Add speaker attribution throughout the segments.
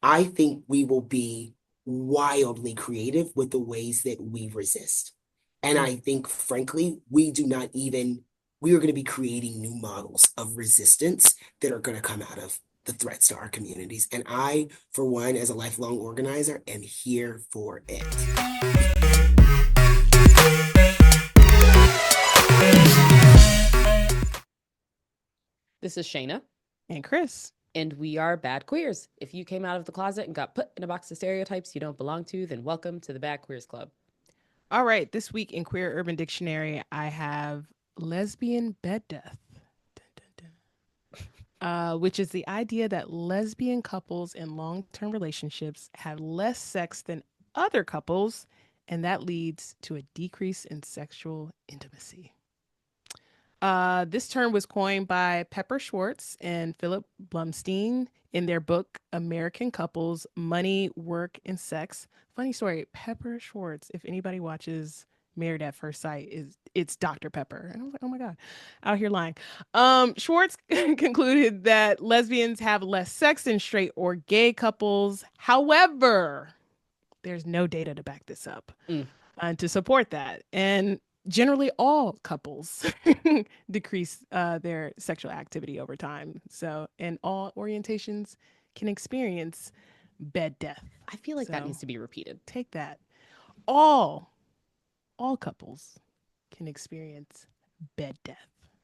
Speaker 1: I think we will be wildly creative with the ways that we resist. And
Speaker 2: Mm.
Speaker 1: I think, frankly, we are going to be creating new models of resistance that are going to come out of the threats to our communities. And I, for one, as a lifelong organizer, am here for it.
Speaker 3: This is Shayna,
Speaker 2: And Chris.
Speaker 3: and we are Bad Queers. If you came out of the closet and got put in a box of stereotypes you don't belong to, then welcome to the Bad Queers Club.
Speaker 2: All right, this week in Queer Urban Dictionary, I have lesbian bed death. Dun, dun, dun. Which is the idea that lesbian couples in long term relationships have less sex than other couples, and that leads to a decrease in sexual intimacy. This term was coined by Pepper Schwartz and Philip Blumstein in their book American Couples, Money, Work, and Sex. Funny story, Pepper Schwartz, if anybody watches Married at First Sight, it's Dr. Pepper. And I was like, oh my God, out here lying. Schwartz concluded that lesbians have less sex than straight or gay couples. However, there's no data to back this up
Speaker 3: Mm.
Speaker 2: to support that. And generally, all couples decrease their sexual activity over time. So, and all orientations can experience bed death.
Speaker 3: I feel like that
Speaker 2: So,
Speaker 3: needs to be repeated.
Speaker 2: take that. All all couples can experience bed death.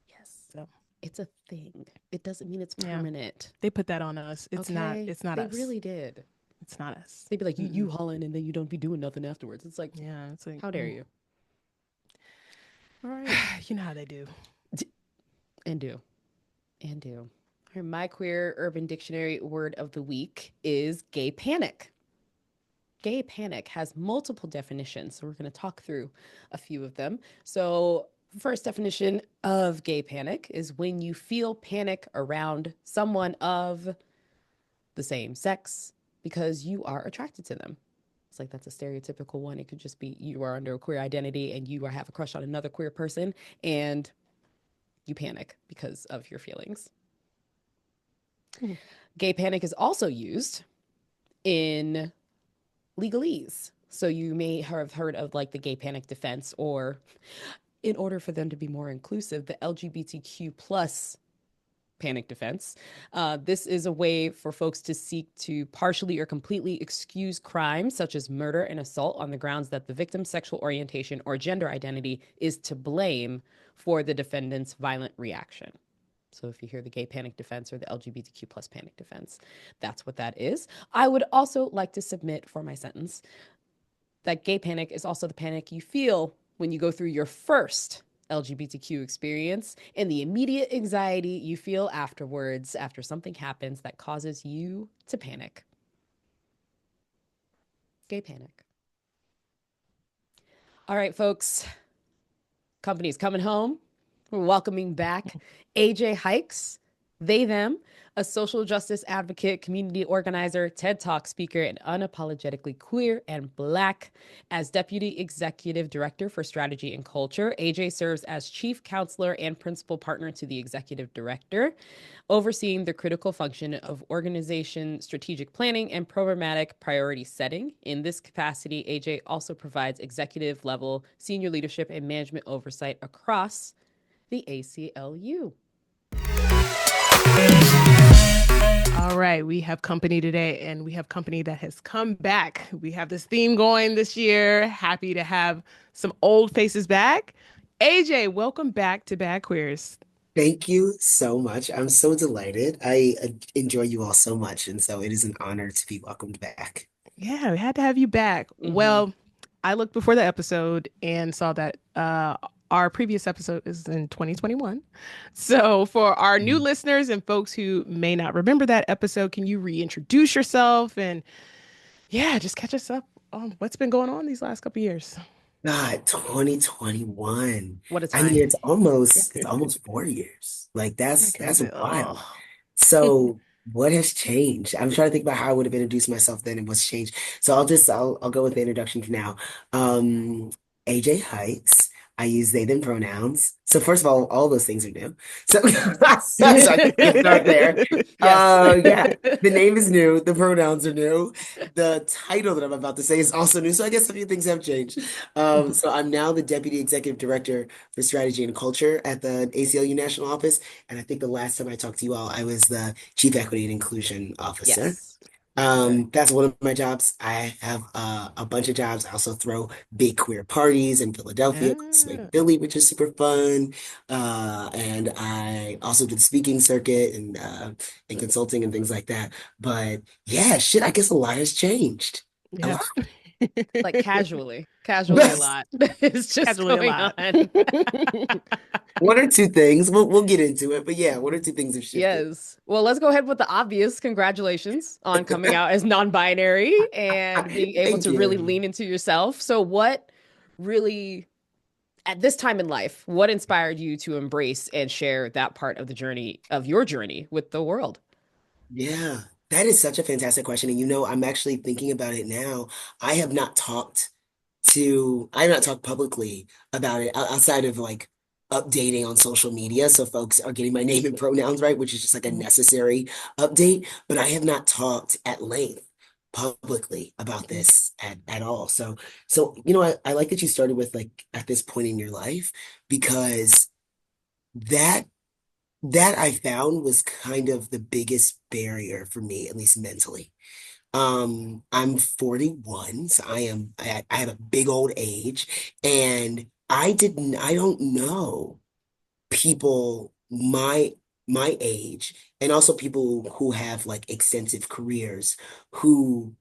Speaker 3: Yes.
Speaker 2: So,
Speaker 3: It's a thing. It doesn't mean it's
Speaker 2: yeah,
Speaker 3: permanent.
Speaker 2: they put that on us.
Speaker 3: Okay?
Speaker 2: It's not
Speaker 3: They
Speaker 2: us.
Speaker 3: really did.
Speaker 2: It's not us.
Speaker 3: They'd be like, you
Speaker 2: Mm-mm.
Speaker 3: hollering and then you don't be doing nothing afterwards. It's like,
Speaker 2: Yeah, it's like,
Speaker 3: how dare you? All right.
Speaker 2: you know how they do.
Speaker 3: And do. And do. All right, my queer urban dictionary word of the week is gay panic. Gay panic has multiple definitions, so we're going to talk through a few of them. So, first definition of gay panic is when you feel panic around someone of the same sex because you are attracted to them. It's like that's a stereotypical one. It could just be you are under a queer identity and you have a crush on another queer person and you panic because of your feelings.
Speaker 2: Mhm.
Speaker 3: Gay panic is also used in legalese. So you may have heard of like the gay panic defense, or in order for them to be more inclusive, the LGBTQ plus panic defense. This is a way for folks to seek to partially or completely excuse crimes such as murder and assault on the grounds that the victim's sexual orientation or gender identity is to blame for the defendant's violent reaction. So if you hear the gay panic defense or the LGBTQ plus panic defense, that's what that is. I would also like to submit for my sentence that gay panic is also the panic you feel when you go through your first LGBTQ experience and the immediate anxiety you feel afterwards after something happens that causes you to panic. Gay panic. All right, folks. Company's coming home. We're welcoming back AJ Hikes, they, them, a social justice advocate, community organizer, TED Talk speaker, and unapologetically queer and Black. As Deputy Executive Director for Strategy and Culture, AJ serves as Chief Counselor and Principal Partner to the Executive Director, overseeing the critical function of organization, strategic planning, and programmatic priority setting. In this capacity, AJ also provides executive level senior leadership and management oversight across the ACLU.
Speaker 2: All right, we have company today, and we have company that has come back. We have this theme going this year. Happy to have some old faces back. AJ, welcome back to Bad Queers.
Speaker 1: Thank you so much. I'm so delighted. I enjoy you all so much, and so it is an honor to be welcomed back.
Speaker 2: Yeah, we had to have you back.
Speaker 3: Mm-hmm.
Speaker 2: Well, I looked before the episode and saw that our previous episode is in 2021. So, for our new
Speaker 1: Mm.
Speaker 2: listeners and folks who may not remember that episode, can you reintroduce yourself and, yeah, just catch us up on what's been going on these last couple years?
Speaker 1: God, 2021.
Speaker 3: What a
Speaker 1: I mean,
Speaker 3: time.
Speaker 1: it's almost 4 years. Like that's wild.
Speaker 2: Oh.
Speaker 1: So what has changed? I'm trying to think about how I would have introduced myself then and what's changed. So I'll go with the introduction for now. Um, AJ Heights. I use they, them pronouns. So first of all those things are new. So, so I think we start there.
Speaker 3: Yes.
Speaker 1: Yeah, the name is new. The pronouns are new. The title that I'm about to say is also new. So I guess a few things have changed. So I'm now the Deputy Executive Director for Strategy and Culture at the ACLU National Office. And I think the last time I talked to you all, I was the Chief Equity and Inclusion Officer.
Speaker 3: Yes. Okay.
Speaker 1: That's one of my jobs. I have a bunch of jobs. I also throw big queer parties in Philadelphia,
Speaker 2: Ah.
Speaker 1: Philly, which is super fun. And I also do the speaking circuit and consulting and things like that. But yeah, shit, I guess a lot has changed. A
Speaker 2: Yeah.
Speaker 1: lot.
Speaker 3: Like casually a lot is just
Speaker 2: Casually a
Speaker 3: going
Speaker 2: lot.
Speaker 3: on.
Speaker 1: One or two things. We'll get into it, but yeah, one or two things have shifted.
Speaker 3: Yes. Well, let's go ahead with the obvious. Congratulations on coming out as non-binary and being able
Speaker 1: Thank
Speaker 3: to really
Speaker 1: you.
Speaker 3: lean into yourself. So what really, at this time in life, what inspired you to embrace and share that part of the journey of your journey with the world?
Speaker 1: Yeah, that is such a fantastic question. And I'm actually thinking about it now. I have not talked I have not talked publicly about it outside of like updating on social media. So folks are getting my name and pronouns right, which is just like a
Speaker 3: Mhm.
Speaker 1: necessary update. But I have not talked at length publicly about
Speaker 3: Mhm.
Speaker 1: this at all. So, I like that you started with like at this point in your life because that that I found was kind of the biggest barrier for me, at least mentally. I'm 41, so I have a big old age, and I don't know people my age, and also people who have like extensive careers who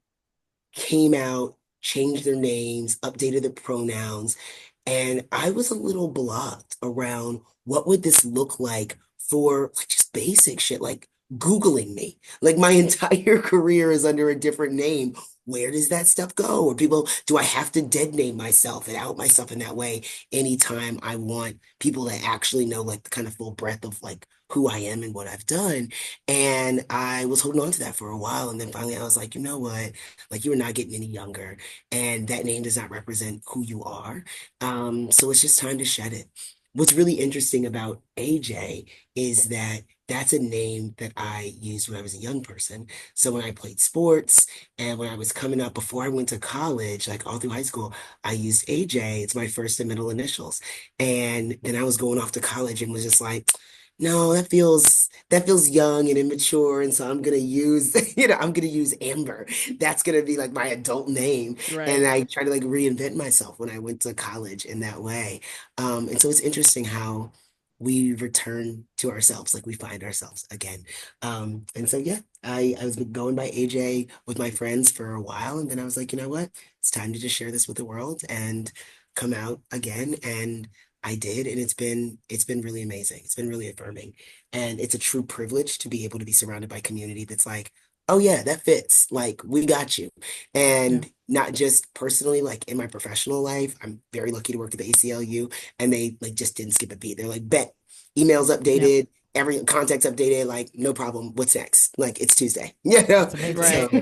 Speaker 1: came out, changed their names, updated their pronouns, and I was a little blocked around what would this look like for like just basic shit like Googling me. Like my entire career is under a different name. Where does that stuff go? Or do I have to dead name myself and out myself in that way anytime I want people to actually know like the kind of full breadth of like who I am and what I've done? And I was holding on to that for a while. And then finally I was like, you know what? Like you're not getting any younger, and that name does not represent who you are. So it's just time to shed it. What's really interesting about AJ is that that's a name that I used when I was a young person. So when I played sports and when I was coming up before I went to college, like all through high school, I used AJ. It's my first and middle initials. And then I was going off to college and was just like, no, that feels young and immature, and so I'm gonna use, I'm gonna use Amber. That's gonna be like my adult name. And
Speaker 3: Right.
Speaker 1: I try to like reinvent myself when I went to college in that way. And so it's interesting how we return to ourselves, like we find ourselves again. And so yeah, I was going by AJ with my friends for a while, and then I was like, you know what? It's time to just share this with the world and come out again. And I did, and it's been really amazing. It's been really affirming. And it's a true privilege to be able to be surrounded by community that's like, oh yeah, that fits. Like we got you.
Speaker 2: Yeah.
Speaker 1: And not just personally, like in my professional life, I'm very lucky to work at the ACLU, and they like just didn't skip a beat. They're like, bet, emails
Speaker 2: Yeah.
Speaker 1: updated, every contact's updated, like no problem. What's next? Like it's Tuesday.
Speaker 2: That's amazing.
Speaker 3: Right.
Speaker 1: So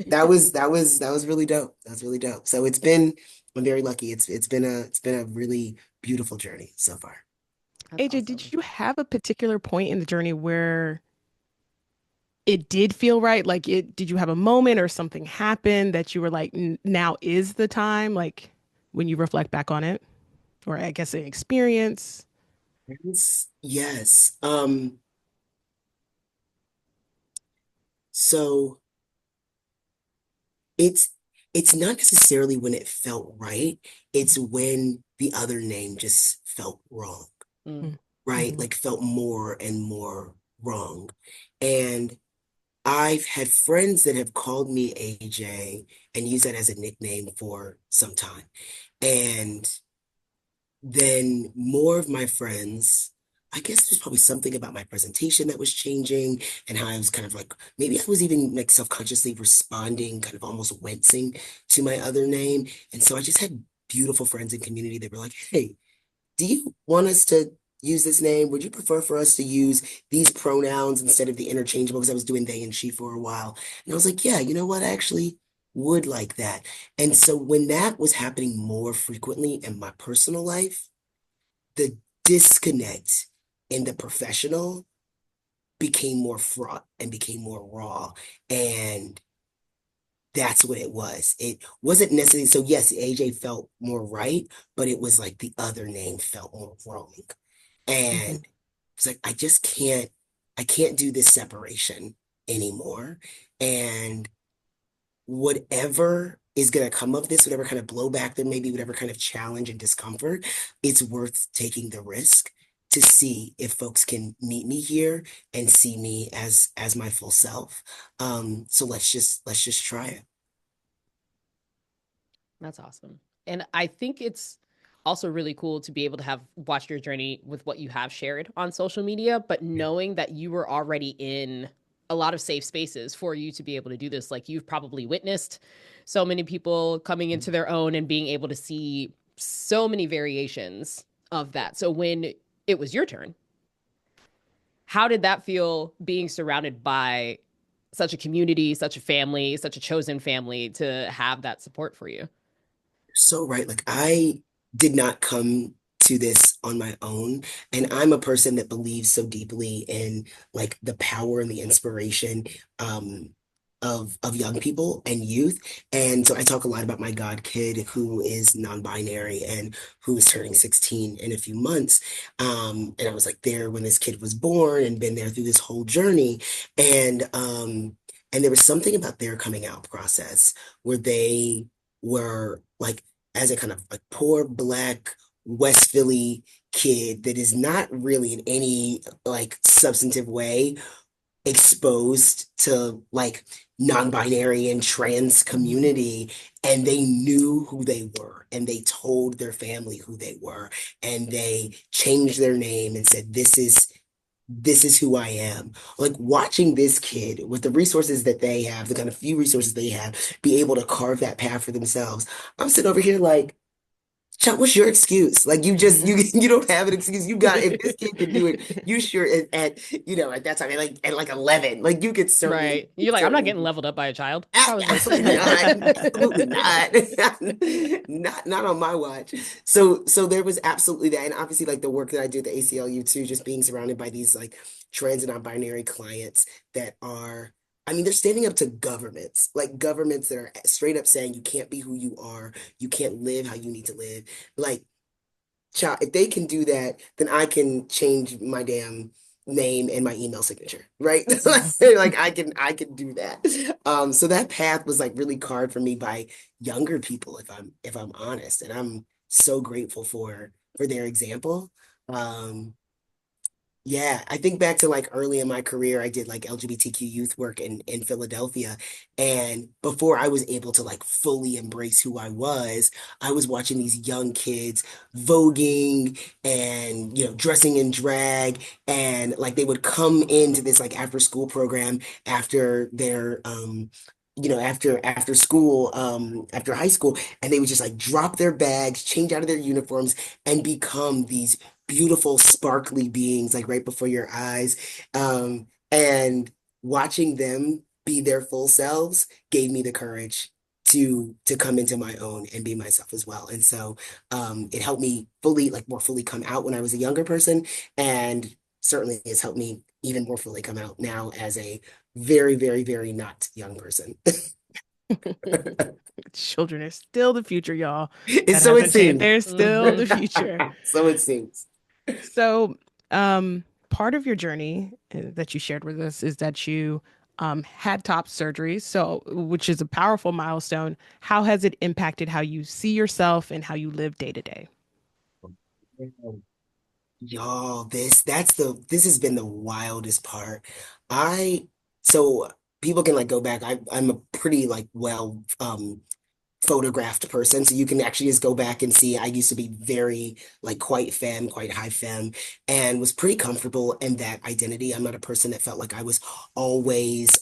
Speaker 1: that was really dope. That was really dope. So I'm very lucky. It's been a really beautiful journey so far.
Speaker 3: That's
Speaker 2: AJ,
Speaker 3: awesome.
Speaker 2: did you have a particular point in the journey where it did feel right? Did you have a moment or something happen that you were like, now is the time? Like when you reflect back on it, or I guess an experience.
Speaker 1: Yes. So it's it's not necessarily when it felt right. It's when the other name just felt wrong,
Speaker 3: Mm.
Speaker 1: right?
Speaker 2: Mm-hmm.
Speaker 1: Like felt more and more wrong. And I've had friends that have called me AJ and used that as a nickname for some time. And then more of my friends, I guess there's probably something about my presentation that was changing and how I was kind of like, maybe I was even like self-consciously responding, kind of almost wincing to my other name. And so I just had beautiful friends in community that were like, hey, do you want us to use this name? Would you prefer for us to use these pronouns instead of the interchangeable? Because I was doing they and she for a while. And I was like, yeah, you know what? Actually, would like that. And so when that was happening more frequently in my personal life, the disconnect in the professional became more fraught and became more raw. And that's what it was. It wasn't necessarily, so yes, AJ felt more right, but it was like the other name felt more wrong.
Speaker 2: Mhm.
Speaker 1: And it's like, I can't do this separation anymore. And whatever is going to come of this, whatever kind of blowback there may be, whatever kind of challenge and discomfort, it's worth taking the risk to see if folks can meet me here and see me as my full self. So let's just try it.
Speaker 3: That's awesome. And I think it's also really cool to be able to have watched your journey with what you have shared on social media, but
Speaker 1: Yeah.
Speaker 3: knowing that you were already in a lot of safe spaces for you to be able to do this. Like you've probably witnessed so many people coming into their own and being able to see so many variations of that. So when it was your turn, how did that feel being surrounded by such a community, such a family, such a chosen family to have that support for you?
Speaker 1: So right, like I did not come to this on my own, and I'm a person that believes so deeply in like the power and the inspiration of young people and youth. And so I talk a lot about my god kid who is non-binary and who is turning 16 in a few months. And I was like there when this kid was born and been there through this whole journey. And there was something about their coming out process where they were like as a kind of like poor Black West Philly kid that is not really in any like substantive way exposed to like non-binary and trans community, and they knew who they were and they told their family who they were, and they changed their name and said this is who I am. Like watching this kid with the resources that they have, the kind of few resources they have, be able to carve that path for themselves. I'm sitting over here like, Chuck, what's your excuse? Like you just
Speaker 3: Mhm.
Speaker 1: you don't have an excuse. You got if this kid can do it, you sure at that time at like 11, like
Speaker 3: Right.
Speaker 1: you
Speaker 3: You're like, I'm not
Speaker 1: certainly
Speaker 3: getting leveled up by a child. How is this?
Speaker 1: absolutely not. Absolutely not. Not on my watch. So there was absolutely that. And obviously like the work that I do at the ACLU too, just being surrounded by these like trans and non-binary clients that are, I mean, they're standing up to governments, like governments that are straight up saying you can't be who you are, you can't live how you need to live. Like, child, if they can do that, then I can change my damn name and my email signature, right? Like I can do that. So that path was like really carved for me by younger people, if I'm honest, and I'm so grateful for their example. Um, yeah, I think back to like early in my career, I did like LGBTQ youth work in Philadelphia. And before I was able to like fully embrace who I was watching these young kids voguing and, dressing in drag. And like they would come into this like after school program after their, after school, after high school, and they would just like drop their bags, change out of their uniforms, and become these beautiful, sparkly beings like right before your eyes. And watching them be their full selves gave me the courage to come into my own and be myself as well. And so it helped me fully, like more fully come out when I was a younger person. And certainly it's helped me even more fully come out now as a very, very, very not young person.
Speaker 2: Children are still the future, y'all.
Speaker 1: And
Speaker 2: That
Speaker 1: so it
Speaker 2: hasn't changed.
Speaker 1: seems.
Speaker 2: They're still the future.
Speaker 1: So it seems.
Speaker 2: So, part of your journey that you shared with us is that you had top surgery, so which is a powerful milestone. How has it impacted how you see yourself and how you live day to day?
Speaker 1: Y'all, this has been the wildest part. I so people can like go back. I'm a pretty like well photographed person, so you can actually just go back and see I used to be very like quite femme, quite high femme, and was pretty comfortable in that identity. I'm not a person that felt like I was always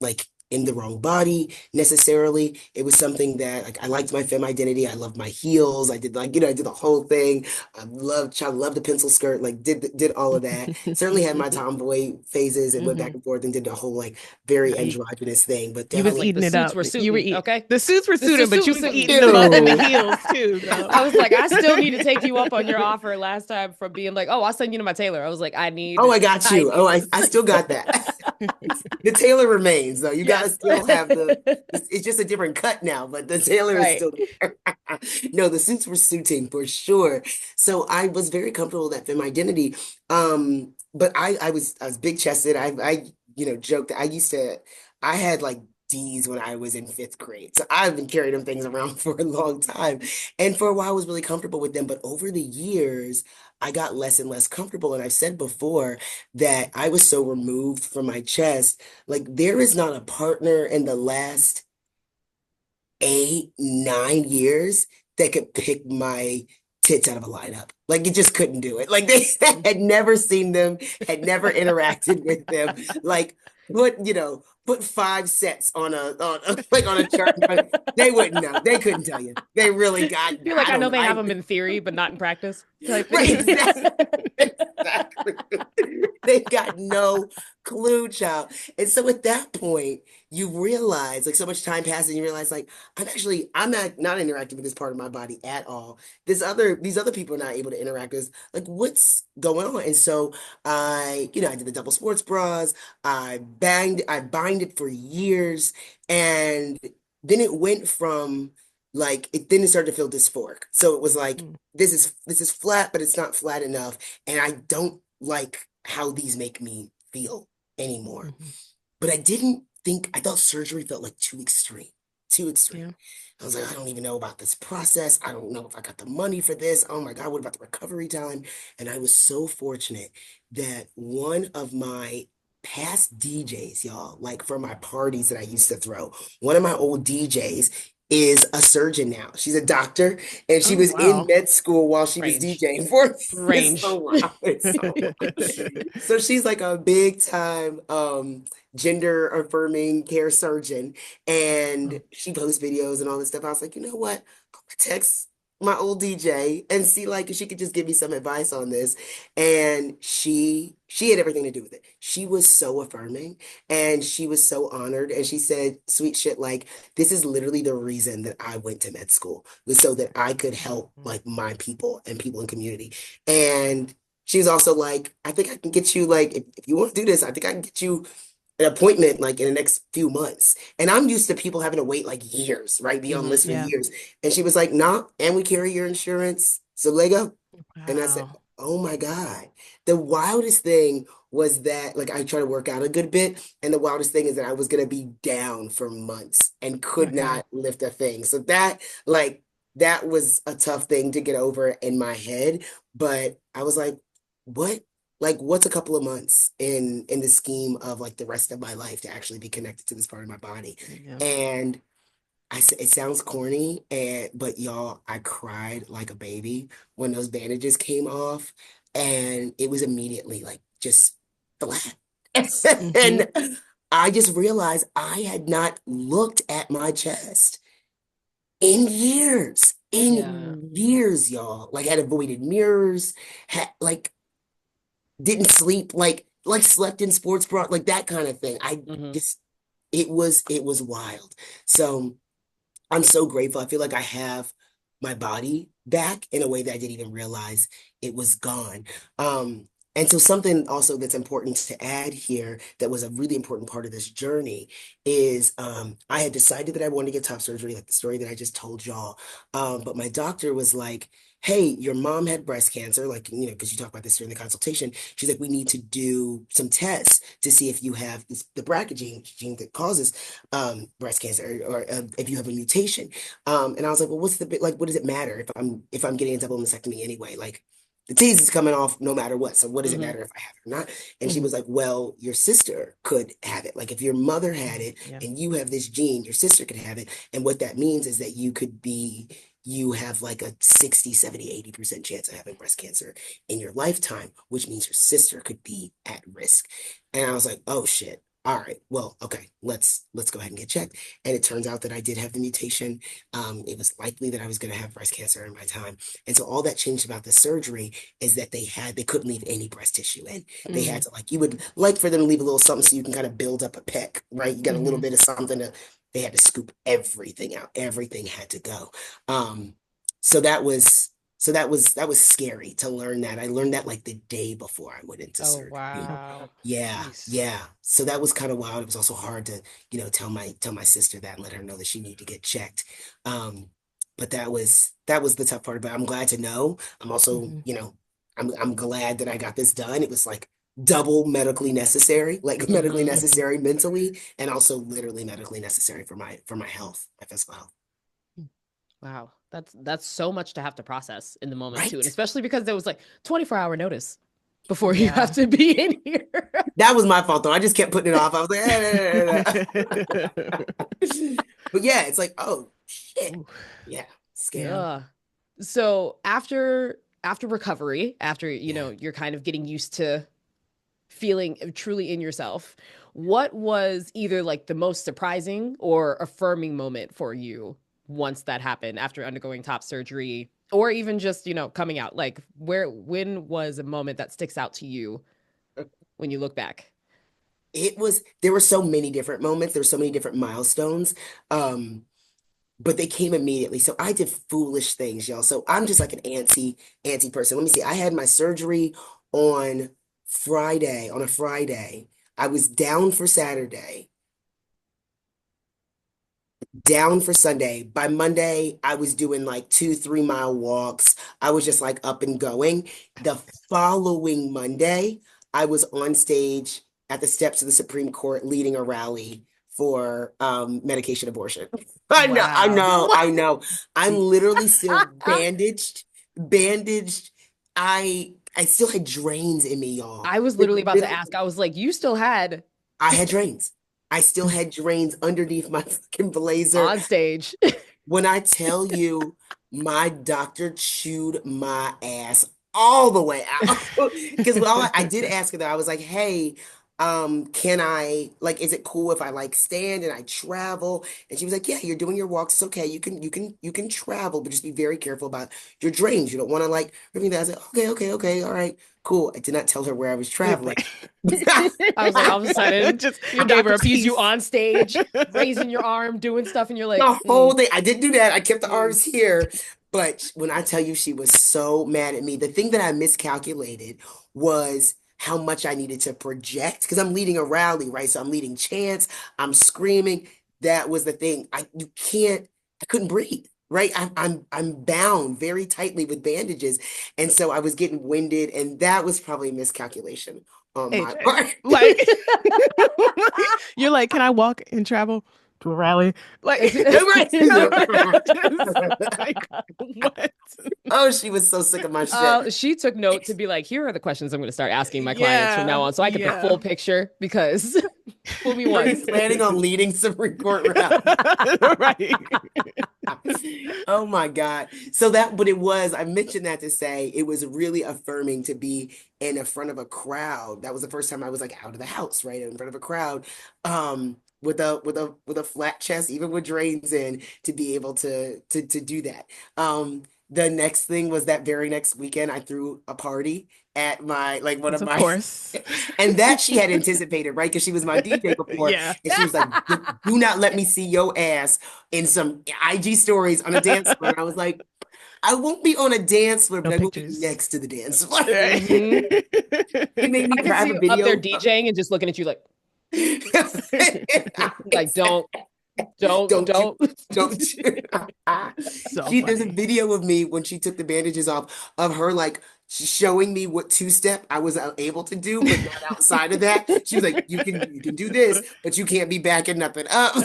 Speaker 1: like in the wrong body necessarily. It was something that like I liked my femme identity. I loved my heels. I did like, I did the whole thing. I loved the pencil skirt, like did all of that. Certainly had my tomboy phases and went back and forth and did the whole like very
Speaker 2: You,
Speaker 1: androgynous thing, but
Speaker 2: you was
Speaker 3: Like
Speaker 1: definitely
Speaker 3: the
Speaker 2: eating it
Speaker 3: suits
Speaker 2: up.
Speaker 3: were
Speaker 2: You were
Speaker 3: suiting,
Speaker 2: eating.
Speaker 3: okay?
Speaker 2: The suits were
Speaker 3: The
Speaker 2: suiting, but
Speaker 3: suit
Speaker 2: you
Speaker 3: was
Speaker 2: was
Speaker 3: suiting.
Speaker 2: eating them up in the
Speaker 1: ew.
Speaker 2: heels too, though.
Speaker 3: I was like, I still need to take you up on your offer last time from being like, oh, I'll send you to my tailor. I was like,
Speaker 1: Oh, I got
Speaker 3: I
Speaker 1: you. Oh,
Speaker 3: need
Speaker 1: I
Speaker 3: this.
Speaker 1: still got that. The tailor remains though. You gotta
Speaker 3: Yes.
Speaker 1: still have it's just a different cut now, but the tailor is
Speaker 3: Right.
Speaker 1: still there. No, the suits were suiting for sure. So I was very comfortable with that femme identity. But I was big chested. Joked that I had like D's when I was in fifth grade. So I've been carrying them things around for a long time. And for a while I was really comfortable with them. But over the years, I got less and less comfortable. And I've said before that I was so removed from my chest. Like there is not a partner in the last 8, 9 years that could pick my tits out of a lineup. Like it just couldn't do it. Like they had never seen them, had never interacted with them. Like put 5 sets like on a chart. They wouldn't know. They couldn't tell you. They really got,
Speaker 3: You're like,
Speaker 1: I
Speaker 3: I
Speaker 1: don't
Speaker 3: know
Speaker 1: know.
Speaker 3: they have them in theory, but not in practice type
Speaker 1: Right,
Speaker 3: thing.
Speaker 1: exactly. Exactly. They got no clue, child. And so at that point, you realize, like so much time passes, and you realize, like, I'm not interacting with this part of my body at all. These other people are not able to interact with, like, what's going on? And so I did the double sports bras, I binded for years, and then it went from like then it started to feel dysphoric. So it was like this is flat, but it's not flat enough, and I don't like how these make me feel anymore.
Speaker 2: Mhm.
Speaker 1: But I thought surgery felt like too extreme, too extreme.
Speaker 2: Yeah.
Speaker 1: I was like, I don't even know about this process. I don't know if I got the money for this. Oh my God, what about the recovery time? And I was so fortunate that one of my past DJs, y'all, like for my parties that I used to throw, one of my old DJs is a surgeon now. She's a doctor, and she
Speaker 2: Oh,
Speaker 1: was in
Speaker 2: wow.
Speaker 1: med school while she was
Speaker 3: Range.
Speaker 1: DJing for me. It's so
Speaker 3: Range.
Speaker 1: wild. It's so wild. So she's like a big time gender affirming care surgeon, and
Speaker 2: Oh,
Speaker 1: she posts videos and all this stuff. I was like, you know what? I'm gonna text my old DJ and see like if she could just give me some advice on this. And she had everything to do with it. She was so affirming and she was so honored. And she said sweet shit like, this is literally the reason that I went to med school, was so that I could help
Speaker 2: mhm.
Speaker 1: like my people and people in community. And she's also like, I think I can get you like if you want to do this, I think I can get you an appointment like in the next few months. And I'm used to people having to wait like years, right? Be on lists for
Speaker 2: Yeah.
Speaker 1: years. And she was like, nah, and we carry your insurance. So Lego. And I said,
Speaker 2: Wow.
Speaker 1: oh my God. The wildest thing was that like I try to work out a good bit. And the wildest thing is that I was gonna be down for months and could
Speaker 2: Okay.
Speaker 1: not lift a thing. So that was a tough thing to get over in my head. But I was what? Like what's a couple of months in the scheme of like the rest of my life to actually be connected to this part of my body?
Speaker 2: Yeah.
Speaker 1: And it sounds corny, but y'all, I cried like a baby when those bandages came off, and it was immediately like just flat.
Speaker 2: Hmm.
Speaker 1: And I just realized I had not looked at my chest
Speaker 3: Yeah.
Speaker 1: in years, y'all. Like had avoided mirrors, had like didn't sleep, like slept in sports bra, like that kind of thing. I
Speaker 3: Hmm.
Speaker 1: just it was wild. So I'm so grateful. I feel like I have my body back in a way that I didn't even realize it was gone. And so something also that's important to add here that was a really important part of this journey is I had decided that I wanted to get top surgery, like the story that I just told y'all. But my doctor was like, hey, your mom had breast cancer, like, because you talked about this during the consultation. She's like, we need to do some tests to see if you have the BRCA gene that causes breast cancer or if you have a mutation. And I was like, well, what does it matter if I'm getting a double mastectomy anyway? Like the tease is coming off no matter what. So what does it
Speaker 3: Hmm.
Speaker 1: matter if I have it or not? And she
Speaker 2: Hmm.
Speaker 1: was like, well, your sister could have it. Like if your mother had it
Speaker 2: Yeah.
Speaker 1: and you have this gene, your sister could have it. And what that means is that you have like a 60, 70, 80% chance of having breast cancer in your lifetime, which means your sister could be at risk. And I was like, oh shit. all right, well, okay, let's go ahead and get checked. And it turns out that I did have the mutation. It was likely that I was going to have breast cancer in my time. And so all that changed about the surgery is that they couldn't leave any breast tissue in. They had to, like, you would like for them to leave a little something so you can kind of build up a peck, right? You got a little bit of something they had to scoop everything out. Everything had to go. So that was scary to learn that. I learned that like the day before I went into
Speaker 3: Oh,
Speaker 1: surgery.
Speaker 3: wow.
Speaker 1: Yeah,
Speaker 2: Jeez.
Speaker 1: yeah. So that was kind of wild. It was also hard to, tell my sister that and let her know that she needed to get checked. But that was the tough part. But I'm glad to know. I'm also, I'm glad that I got this done. It was like double medically necessary, like medically necessary mentally, and also literally medically necessary for my health, my physical health.
Speaker 3: Wow. That's so much to have to process in the moment too. And
Speaker 1: Right.
Speaker 3: especially because there was like 24-hour notice before you
Speaker 2: Yeah.
Speaker 3: have to be in here.
Speaker 1: That was my fault though. I just kept putting it off. I was like, but yeah, it's like, oh shit.
Speaker 2: Ooh.
Speaker 1: Yeah, scary.
Speaker 3: Yeah. So after recovery, after
Speaker 1: Yeah.
Speaker 3: you're kind of getting used to feeling truly in yourself, what was either like the most surprising or affirming moment for you once that happened after undergoing top surgery, or even just coming out? Like when was a moment that sticks out to you when you look back?
Speaker 1: There were so many different moments, there were so many different milestones. But they came immediately. So I did foolish things, y'all. So I'm just like an antsy person. Let me see. I had my surgery on on a Friday. I was down for Saturday, down for Sunday. By Monday, I was doing like 2-3 mile walks. I was just like up and going. The following Monday, I was on stage at the steps of the Supreme Court leading a rally for medication abortion. I know, I
Speaker 2: Wow.
Speaker 1: know,
Speaker 3: What?
Speaker 1: I know. I'm literally still bandaged. I still had drains in me, y'all.
Speaker 3: I was literally about to ask. I was like, you still had
Speaker 1: I had drains. I still had drains underneath my fucking blazer.
Speaker 3: on stage.
Speaker 1: When I tell you, my doctor chewed my ass all the way out. Because I did ask her that, I was like, hey, can I, like, is it cool if I like stand and I travel? And she was like, yeah, you're doing your walks. It's okay. You can travel, but just be very careful about your drains. You don't want to like everything that. I said, okay, all right, cool. I did not tell her where I was traveling.
Speaker 3: I was like, all of a sudden,
Speaker 2: Just
Speaker 3: your
Speaker 2: gave her
Speaker 3: doctor
Speaker 2: a
Speaker 3: sees you
Speaker 2: piece.
Speaker 3: on stage, raising your arm, doing stuff, and you're like,
Speaker 1: The whole thing. I didn't do that. I kept the arms here. But when I tell you she was so mad at me, the thing that I miscalculated was how much I needed to project because I'm leading a rally, right? So I'm leading chants, I'm screaming. That was the thing. I couldn't breathe, right? I'm bound very tightly with bandages. And so I was getting winded, and that was probably a miscalculation on my
Speaker 2: AJ,
Speaker 1: part.
Speaker 2: like you're like, can I walk and travel to a rally? Like,
Speaker 1: Right.
Speaker 2: just like what?
Speaker 1: Oh, she was so sick of my shit.
Speaker 3: she took note to be like, here are the questions I'm going to start asking my clients from now
Speaker 2: Yeah,
Speaker 3: on, so I get the
Speaker 2: yeah.
Speaker 3: full picture. Because fool me
Speaker 1: Are you
Speaker 3: once.
Speaker 1: planning on leading Supreme Court rally?
Speaker 2: Right.
Speaker 1: Oh my God. But I mentioned that to say it was really affirming to be in the front of a crowd. That was the first time I was like out of the house, right? In front of a crowd, with a flat chest, even with drains in, to be able to do that. The next thing was that very next weekend, I threw a party at my like one
Speaker 2: Yes,
Speaker 1: of
Speaker 2: of
Speaker 1: my
Speaker 2: course.
Speaker 1: and that she had anticipated, right? Because she was my DJ before.
Speaker 2: Yeah.
Speaker 1: And she was like, do not let me see your ass in some IG stories on a dance floor. And I was like, I won't be on a dance floor,
Speaker 2: No
Speaker 1: but I will be
Speaker 2: pictures.
Speaker 1: next to the dance floor.
Speaker 3: Mhm.
Speaker 1: It made me
Speaker 3: I can
Speaker 1: grab
Speaker 3: see
Speaker 1: a
Speaker 3: you up there
Speaker 1: video.
Speaker 3: DJing and just looking at you like, like don't.
Speaker 1: Don't you, don't you.
Speaker 2: So
Speaker 1: There's a
Speaker 2: funny.
Speaker 1: video of me when she took the bandages off of her like showing me what two-step I was able to do, but not outside of that. She was like, you can do this, but you can't be backing nothing up.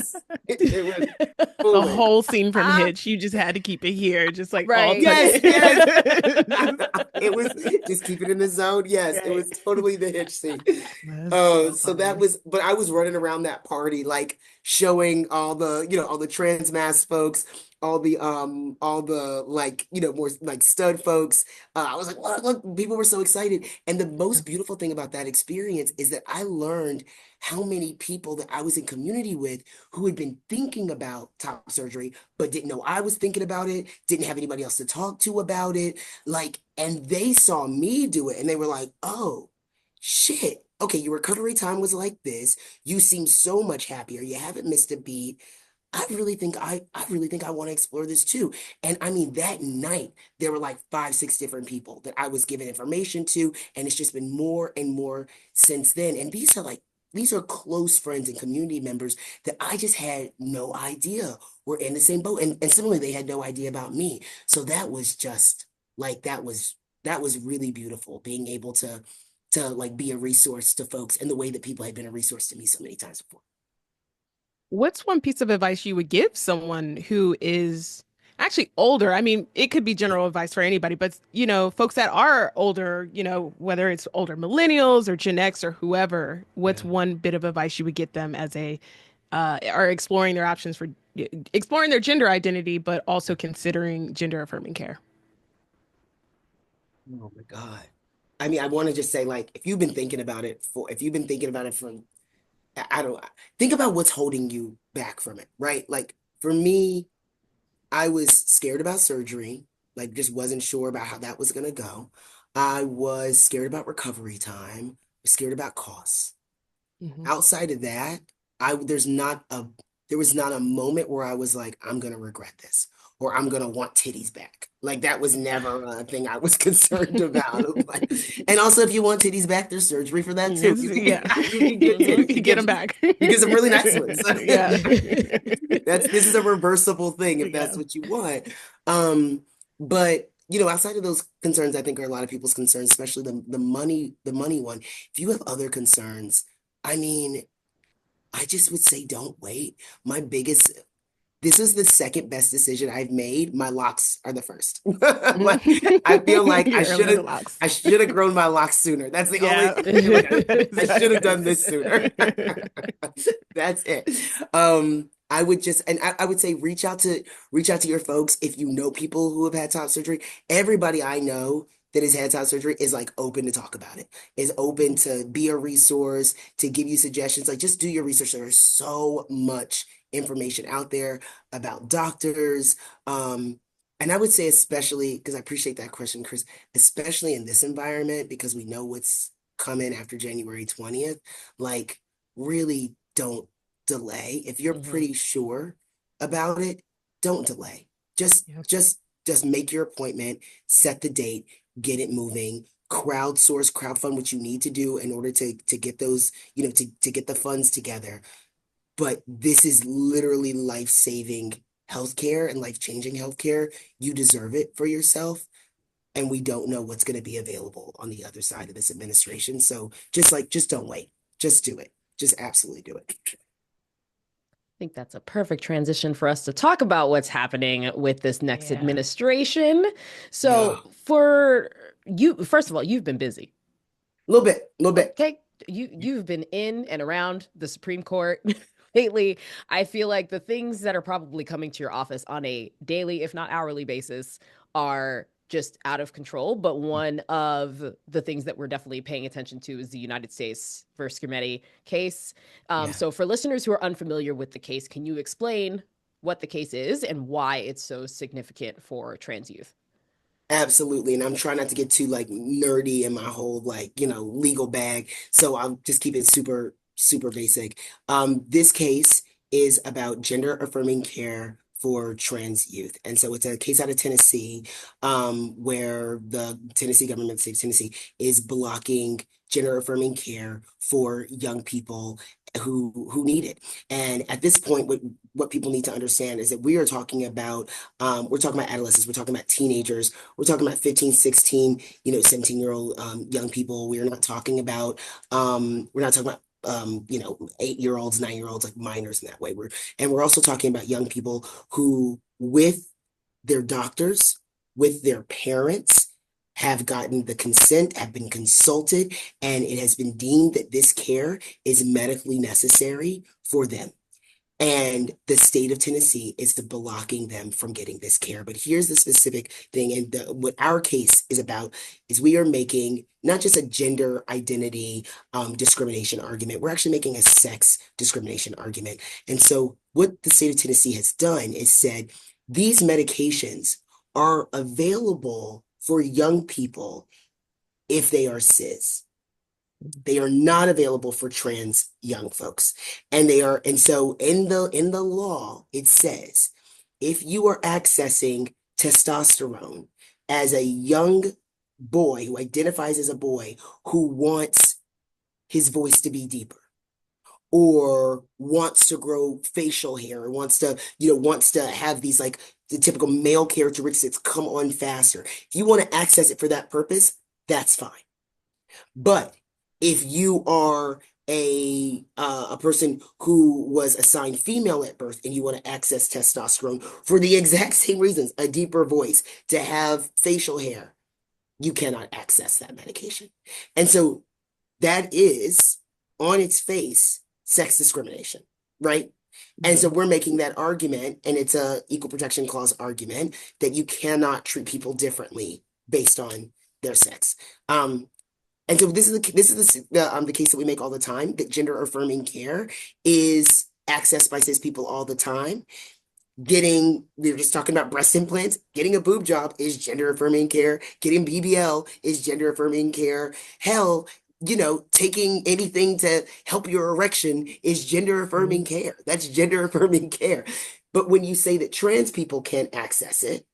Speaker 1: It was
Speaker 2: A
Speaker 1: foolish.
Speaker 2: whole scene from Hitch. You just had to keep it here, just like all
Speaker 3: Right.
Speaker 1: Yes,
Speaker 2: tucked
Speaker 1: yes.
Speaker 2: in.
Speaker 1: It was just keep it in the zone. Yes, it
Speaker 2: Right.
Speaker 1: was totally the Hitch scene.
Speaker 2: That's so
Speaker 1: So that
Speaker 2: funny.
Speaker 1: was, but I was running around that party, like showing all the trans mass folks all the like, more like stud folks. I was like, look, people were so excited. And the most beautiful thing about that experience is that I learned how many people that I was in community with who had been thinking about top surgery, but didn't know I was thinking about it, didn't have anybody else to talk to about it. Like, and they saw me do it and they were like, oh, shit. Okay, your recovery time was like this. You seem so much happier. You haven't missed a beat. I really think I want to explore this too. And I mean, that night, there were like 5, 6 different people that I was giving information to, and it's just been more and more since then. And these are close friends and community members that I just had no idea were in the same boat. And similarly, they had no idea about me. So that was just like that was really beautiful, being able to like be a resource to folks in the way that people had been a resource to me so many times before.
Speaker 2: What's one piece of advice you would give someone who is actually older? I mean, it could be general advice for anybody, but folks that are older, whether it's older millennials or Gen X or whoever, what's
Speaker 1: Yeah.
Speaker 2: one bit of advice you would get them as are exploring their options for exploring their gender identity, but also considering gender affirming care?
Speaker 1: Oh my God. I mean, I want to just say, like, if you've been thinking about it from, I don't, think about what's holding you back from it, right? Like, for me, I was scared about surgery, like, just wasn't sure about how that was going to go. I was scared about recovery time, scared about costs.
Speaker 2: Hmm.
Speaker 1: Outside of that, I there's not a there was not a moment where I was like, I'm gonna regret this or I'm gonna want titties back. Like that was never a thing I was concerned about. Like, and also if you want titties back, there's surgery for that too.
Speaker 2: Yeah.
Speaker 1: You can get
Speaker 3: Mhm.
Speaker 1: titties.
Speaker 2: You get them back.
Speaker 1: You get some really nice ones.
Speaker 2: Yeah.
Speaker 1: This is a reversible thing if
Speaker 2: Yeah.
Speaker 1: that's what you want. But outside of those concerns, I think are a lot of people's concerns, especially the money one. If you have other concerns, I mean, I just would say don't wait. This was the second best decision I've made. My locks are the first. Like, I feel like
Speaker 2: You're early on the locks.
Speaker 1: I should have grown my locks sooner. That's the only
Speaker 2: Yeah.
Speaker 1: thing I feel like I should have done this sooner. That's it. I would just, and I would say reach out to your folks if you know people who have had top surgery. Everybody I know that has had top surgery is like open to talk about it, is open to be a resource, to give you suggestions. Like just do your research. There's so much information out there about doctors. And I would say especially, because I appreciate that question, Chris, especially in this environment, because we know what's coming after January 20th, like really don't delay. If you're
Speaker 3: Mhm.
Speaker 1: pretty sure about it, don't delay. Just
Speaker 2: Yeah.
Speaker 1: just just make your appointment, set the date, get it moving, crowdsource, crowdfund what you need to do in order to get those, to get the funds together. But this is literally life-saving healthcare and life-changing healthcare. You deserve it for yourself. And we don't know what's going to be available on the other side of this administration. So just don't wait. Just do it. Just absolutely do it.
Speaker 3: I think that's a perfect transition for us to talk about what's happening with this next
Speaker 2: Yeah.
Speaker 3: administration.
Speaker 1: Yeah.
Speaker 3: So, for you, first of all, you've been busy.
Speaker 1: A little bit.
Speaker 3: Okay, you've been in and around the Supreme Court lately. I feel like the things that are probably coming to your office on a daily, if not hourly basis are just out of control. But one of the things that we're definitely paying attention to is the United States versus Skrmetti case.
Speaker 1: Yeah.
Speaker 3: So for listeners who are unfamiliar with the case, can you explain what the case is and why it's so significant for trans youth?
Speaker 1: Absolutely. And I'm trying not to get too like nerdy in my whole like, legal bag. So I'll just keep it super, super basic. This case is about gender affirming care for trans youth. And so it's a case out of Tennessee, where the Tennessee government, the state of Tennessee, is blocking gender affirming care for young people who need it. And at this point, what people need to understand is that we're talking about adolescents, we're talking about teenagers, we're talking about 15, 16, 17-year-old young people. We're not talking about 8-year-olds, 9-year-olds, like minors in that way. We're also talking about young people who, with their doctors, with their parents, have gotten the consent, have been consulted, and it has been deemed that this care is medically necessary for them. And the state of Tennessee is blocking them from getting this care. But here's the specific thing, and what our case is about is we are making not just a gender identity discrimination argument, we're actually making a sex discrimination argument. And so what the state of Tennessee has done is said these medications are available for young people if they are cis. They are not available for trans young folks. And so in the law, it says if you are accessing testosterone as a young boy who identifies as a boy who wants his voice to be deeper, or wants to grow facial hair, or wants to have these like the typical male characteristics come on faster. If you want to access it for that purpose, that's fine. But if you are a person who was assigned female at birth and you want to access testosterone for the exact same reasons, a deeper voice, to have facial hair, you cannot access that medication. And so that is on its face sex discrimination, right? And so we're making that argument, and it's a equal protection clause argument that you cannot treat people differently based on their sex. And so this is the case that we make all the time, that gender affirming care is accessed by cis people all the time. We were just talking about breast implants. Getting a boob job is gender affirming care. Getting BBL is gender affirming care. Hell, taking anything to help your erection is gender affirming care. That's gender affirming care. But when you say that trans people can't access it,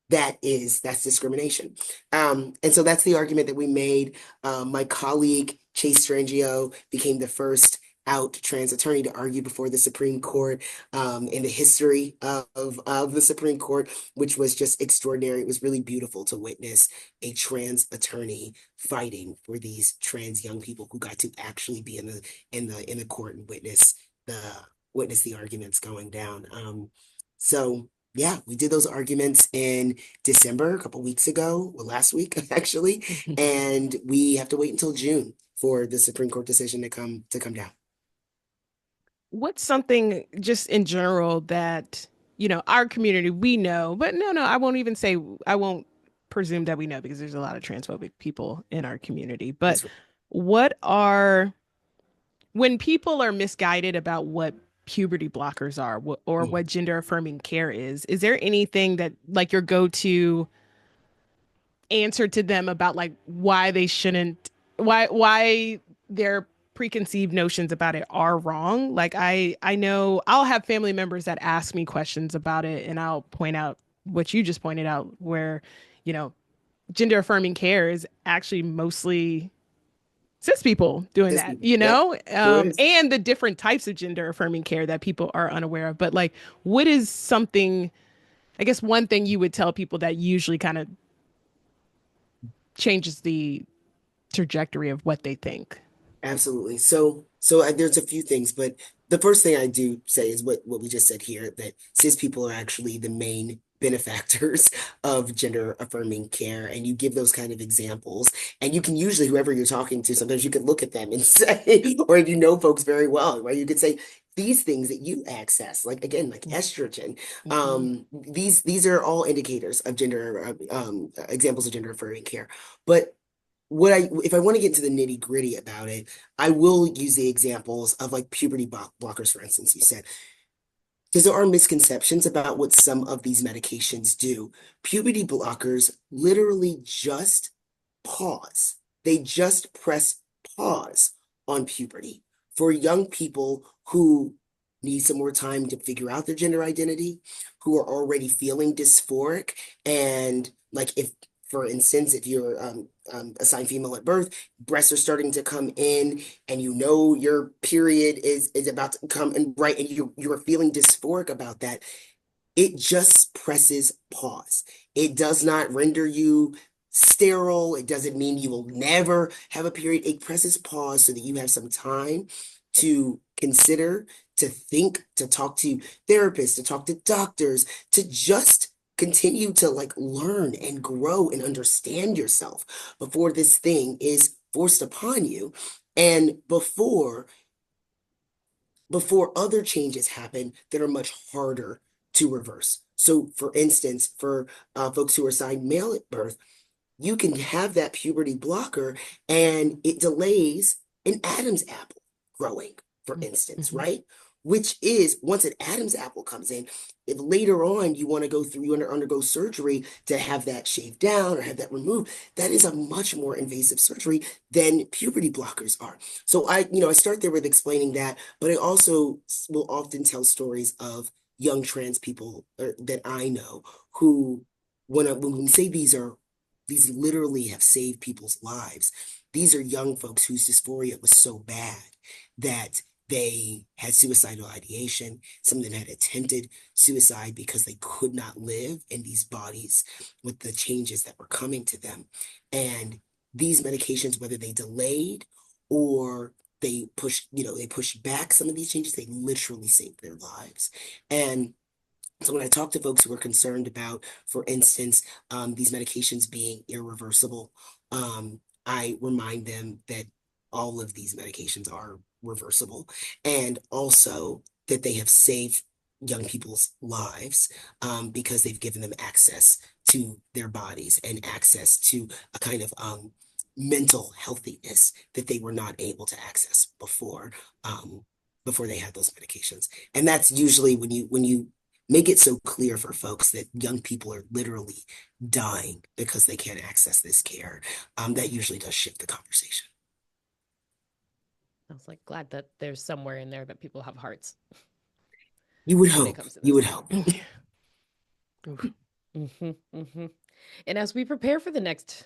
Speaker 1: that's discrimination. And so that's the argument that we made. My colleague, Chase Strangio, became the first out trans attorney to argue before the Supreme Court in the history of the Supreme Court, which was just extraordinary. It was really beautiful to witness a trans attorney fighting for these trans young people who got to actually be in the court and witness the arguments going down. So yeah, we did those arguments in December, a couple weeks ago, well, last week actually, and we have to wait until June for the Supreme Court decision to come down.
Speaker 2: What's something just in general that, our community, we know, but no, I won't presume that we know, because there's a lot of transphobic people in our community. But
Speaker 1: right.
Speaker 2: when people are misguided about what puberty blockers are, or what gender affirming care is there anything that like your go-to answer to them about like why they shouldn't, why their preconceived notions about it are wrong? Like I know I'll have family members that ask me questions about it, and I'll point out what you just pointed out, where, gender affirming care is actually mostly cis people doing
Speaker 1: Cis
Speaker 2: that,
Speaker 1: people. Yep. Sure is.
Speaker 2: and the different types of gender affirming care that people are unaware of. But like, what is something, I guess one thing you would tell people that usually kind of changes the trajectory of what they think?
Speaker 1: Absolutely. So there's a few things, but the first thing I do say is what we just said here, that cis people are actually the main benefactors of gender affirming care. And you give those kind of examples, and you can usually, whoever you're talking to, sometimes you could look at them and say, or if you know folks very well, right, you could say, these things that you access, like again, like estrogen, these are all indicators of examples of gender affirming care. But if I want to get into the nitty gritty about it, I will use the examples of like puberty blockers, for instance, you said, because there are misconceptions about what some of these medications do. Puberty blockers literally just pause. They just press pause on puberty for young people who need some more time to figure out their gender identity, who are already feeling dysphoric. And like if, for instance, if you're assigned female at birth, breasts are starting to come in, and your period is about to come, and right, and you're feeling dysphoric about that, it just presses pause. It does not render you sterile. It doesn't mean you will never have a period. It presses pause so that you have some time to consider, to think, to talk to therapists, to talk to doctors, to just continue to like learn and grow and understand yourself before this thing is forced upon you, and before before other changes happen that are much harder to reverse. So, for instance, for folks who are assigned male at birth, you can have that puberty blocker and it delays an Adam's apple growing, for instance,
Speaker 2: Mm-hmm.
Speaker 1: right? Which is once an Adam's apple comes in, if later on you want to go through, you want to undergo surgery to have that shaved down or have that removed, that is a much more invasive surgery than puberty blockers are. So I start there with explaining that, but I also will often tell stories of young trans people that I know who, when we say these literally have saved people's lives. These are young folks whose dysphoria was so bad that they had suicidal ideation. Some of them had attempted suicide because they could not live in these bodies with the changes that were coming to them. And these medications, whether they delayed or they pushed back some of these changes, they literally saved their lives. And so when I talk to folks who are concerned about, for instance, these medications being irreversible, I remind them that all of these medications are reversible and also that they have saved young people's lives because they've given them access to their bodies and access to a kind of mental healthiness that they were not able to access before they had those medications. And that's usually when you make it so clear for folks that young people are literally dying because they can't access this care. That usually does shift the conversation.
Speaker 3: I was like glad that there's somewhere in there that people have hearts
Speaker 1: You would
Speaker 3: when it
Speaker 1: hope.
Speaker 3: comes to
Speaker 1: You
Speaker 3: this.
Speaker 1: would hope.
Speaker 3: And as we prepare for the next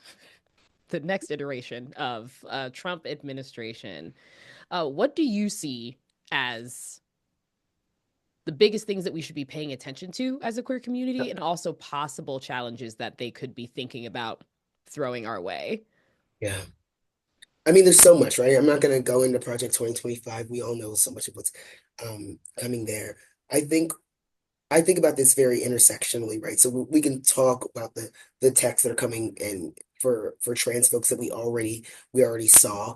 Speaker 3: iteration of Trump administration, what do you see as the biggest things that we should be paying attention to as a queer community, and also possible challenges that they could be thinking about throwing our way?
Speaker 1: Yeah. I mean, there's so much, right? I'm not going to go into Project 2025. We all know so much of what's coming there. I think I think about this very intersectionally, right? So we can talk about the texts that are coming in for trans folks that we already saw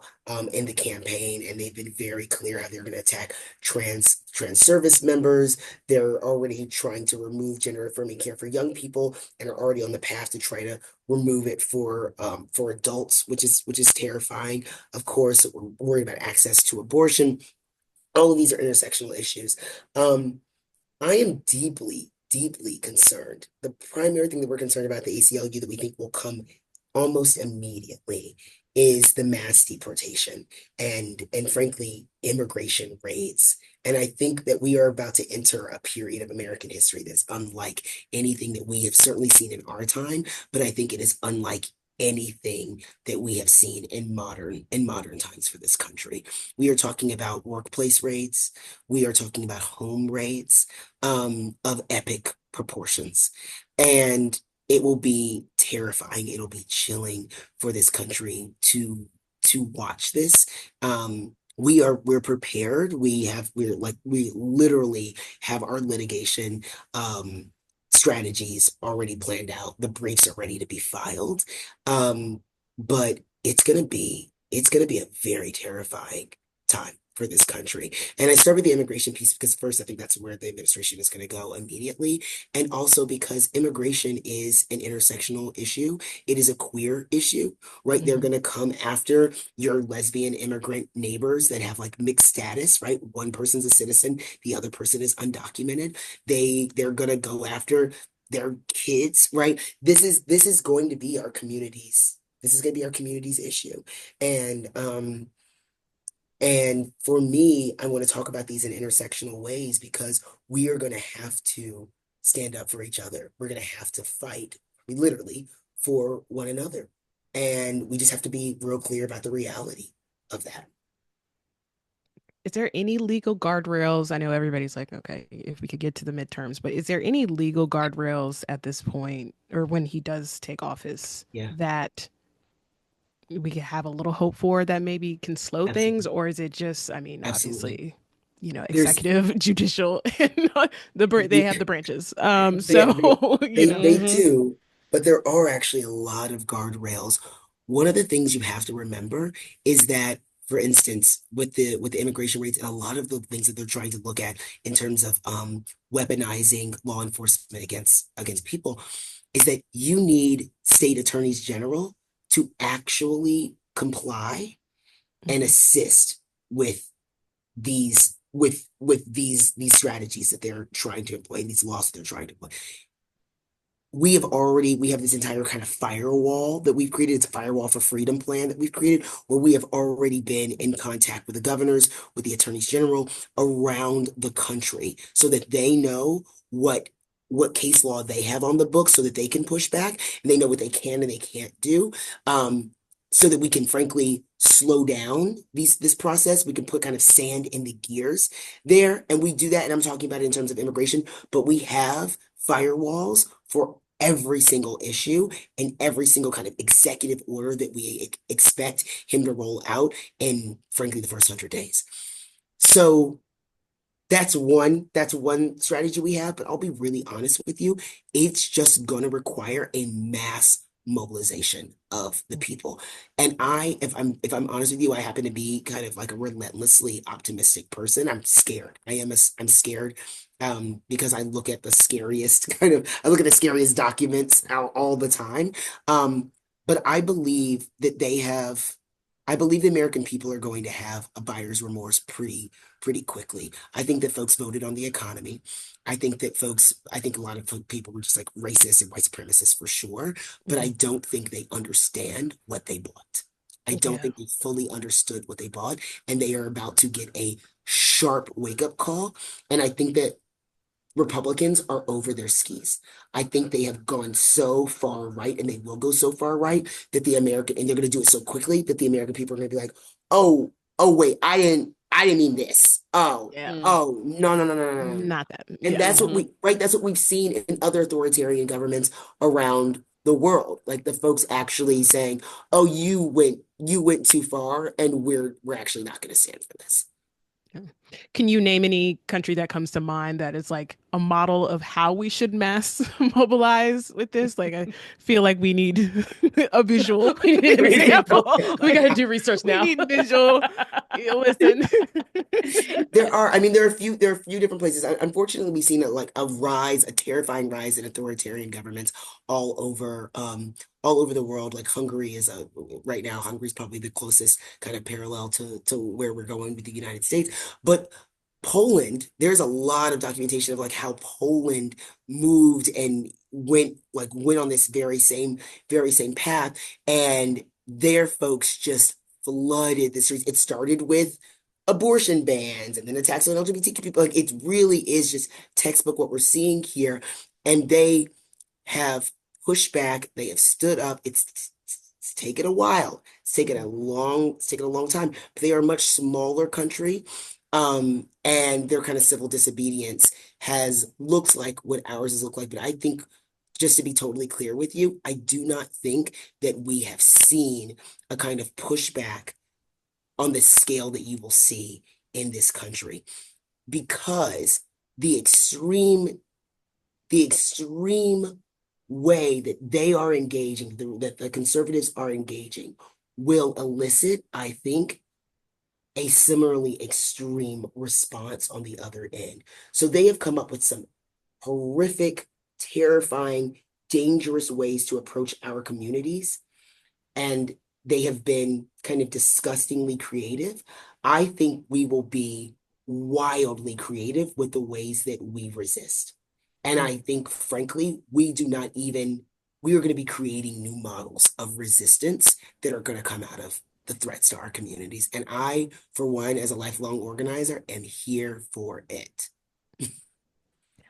Speaker 1: in the campaign, and they've been very clear how they're going to attack trans service members. They're already trying to remove gender affirming care for young people, and are already on the path to try to remove it for adults, which is terrifying. Of course, we're worried about access to abortion. All of these are intersectional issues. I am deeply, deeply concerned. The primary thing that we're concerned about at the ACLU that we think will come almost immediately is the mass deportation and frankly immigration raids. And I think that we are about to enter a period of American history that's unlike anything that we have certainly seen in our time, but I think it is unlike anything that we have seen in modern times for this country. We are talking about workplace raids. We are talking about home raids of epic proportions. And it will be terrifying. It'll be chilling for this country to watch this. We're prepared. We literally have our litigation strategies already planned out. The briefs are ready to be filed. But it's gonna be a very terrifying time for this country. And I start with the immigration piece because first, I think that's where the administration is going to go immediately. And also because immigration is an intersectional issue. It is a queer issue, right? They're
Speaker 2: Mhm.
Speaker 1: going to come after your lesbian immigrant neighbors that have like mixed status, right? One person's a citizen, the other person is undocumented. They're going to go after their kids, right? This is going to be our communities. This is going to be our community's issue. And and for me, I want to talk about these in intersectional ways because we are going to have to stand up for each other. We're going to have to fight, literally, for one another. And we just have to be real clear about the reality of that.
Speaker 2: Is there any legal guardrails? I know everybody's like, okay, if we could get to the midterms, but is there any legal guardrails at this point, or when he does take office,
Speaker 1: Yeah,
Speaker 2: that we could have a little hope for that maybe can slow things?
Speaker 1: absolutely.
Speaker 2: Or is it just, I mean,
Speaker 1: Absolutely.
Speaker 2: obviously,
Speaker 1: There's
Speaker 2: executive, judicial, and they have the branches.
Speaker 1: Yeah, they
Speaker 2: So,
Speaker 1: they
Speaker 3: Mm-hmm.
Speaker 1: do, but there are actually a lot of guardrails. One of the things you have to remember is that for instance, with the immigration rates and a lot of the things that they're trying to look at in terms of weaponizing law enforcement against people, is that you need state attorneys general to actually comply and assist with these strategies that they're trying to employ, these laws that they're trying to employ. We have this entire kind of firewall that we've created. It's a firewall for freedom plan that we've created, where we have already been in contact with the governors, with the attorneys general around the country, so that they know what case law they have on the books, so that they can push back and they know what they can and they can't do. So that we can frankly slow down this process. We can put kind of sand in the gears there. And we do that, and I'm talking about it in terms of immigration, but we have firewalls for every single issue and every single kind of executive order that we expect him to roll out in, frankly, the first 100 days. So that's one strategy we have, but I'll be really honest with you. It's just going to require a mass mobilization of the people. And if I'm honest with you, I happen to be kind of like a relentlessly optimistic person. I'm scared. I'm scared because I look at the scariest documents out all the time. But I believe that I believe the American people are going to have a buyer's remorse pretty quickly. I think that folks voted on the economy. I think a lot of people were just like racist and white supremacists for sure, but I don't think they understand what they bought. I don't think they fully understood what they bought, and they are about to get a sharp wake-up call. And I think that Republicans are over their skis. I think they have gone so far right, and they will go so far right that and they're going to do it so quickly that the American people are going to be like, oh, wait, I didn't mean this. Oh, no, no, no, no, no, no.
Speaker 2: Not that.
Speaker 1: And that's what we've seen in other authoritarian governments around the world. Like the folks actually saying, oh, you went too far, and we're actually not going to stand for this.
Speaker 2: Can you name any country that comes to mind that is like a model of how we should mass mobilize with this? Like, I feel like we need a visual.
Speaker 3: We need an example. We got to do research now.
Speaker 2: We need visual. Listen.
Speaker 1: There are a few different places. Unfortunately, we've seen a terrifying rise in authoritarian governments all over the world. Like Hungary right now, Hungary's probably the closest kind of parallel to where we're going with the United States. But Poland, there's a lot of documentation of like how Poland moved and went on this very same path, and their folks just flooded the streets. It started with abortion bans and then attacks on LGBTQ people. Like it really is just textbook what we're seeing here. And they have pushed back, they have stood up. It's taken a while. It's taken a long time, but they are a much smaller country. And their kind of civil disobedience looks like what ours has looked like. But I think, just to be totally clear with you, I do not think that we have seen a kind of pushback on the scale that you will see in this country, because the extreme way that they are engaging, that the conservatives are engaging, will elicit, I think, a similarly extreme response on the other end. So they have come up with some horrific, terrifying, dangerous ways to approach our communities, and they have been kind of disgustingly creative. I think we will be wildly creative with the ways that we resist. And I think, frankly, we are going to be creating new models of resistance that are going to come out of the threats to our communities. And I, for one, as a lifelong organizer, am here for it.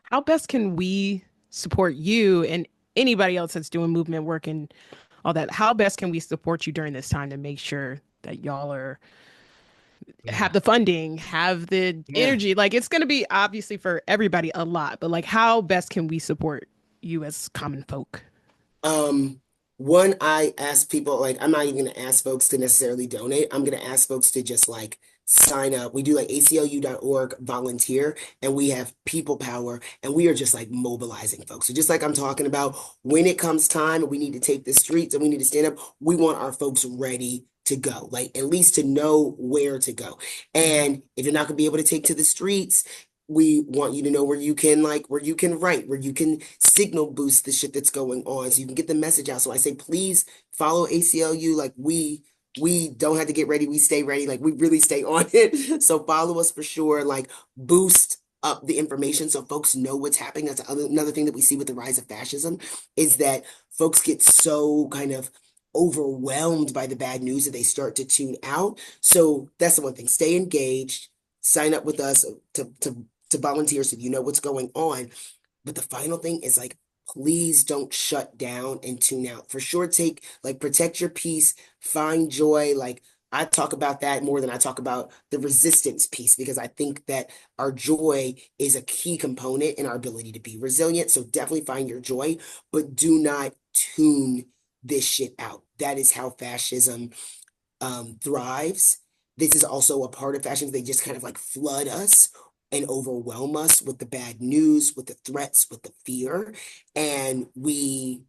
Speaker 2: How best can we support you and anybody else that's doing movement work and all that? How best can we support you during this time to make sure that y'all have the funding, have the energy? Like, it's going to be obviously for everybody a lot, but like, how best can we support you as common folk?
Speaker 1: One, I ask people, like, I'm not even going to ask folks to necessarily donate. I'm going to ask folks to just like sign up. We do like aclu.org volunteer, and we have people power, and we are just like mobilizing folks. So just like I'm talking about, when it comes time and we need to take the streets and we need to stand up, we want our folks ready to go, like at least to know where to go. And if you're not gonna be able to take to the streets, we want you to know where you can write, where you can signal boost the shit that's going on so you can get the message out. So I say, please follow ACLU. Like we don't have to get ready. We stay ready. Like we really stay on it. So follow us for sure. Like boost up the information so folks know what's happening. That's another thing that we see with the rise of fascism is that folks get so kind of overwhelmed by the bad news that they start to tune out. So that's the one thing. Stay engaged, sign up with us to volunteer so you know what's going on. But the final thing is like, please don't shut down and tune out. For sure, protect your peace, find joy. Like I talk about that more than I talk about the resistance piece because I think that our joy is a key component in our ability to be resilient. So definitely find your joy, but do not tune this shit out. That is how fascism thrives. This is also a part of fashion. They just kind of like flood us and overwhelm us with the bad news, with the threats, with the fear, and we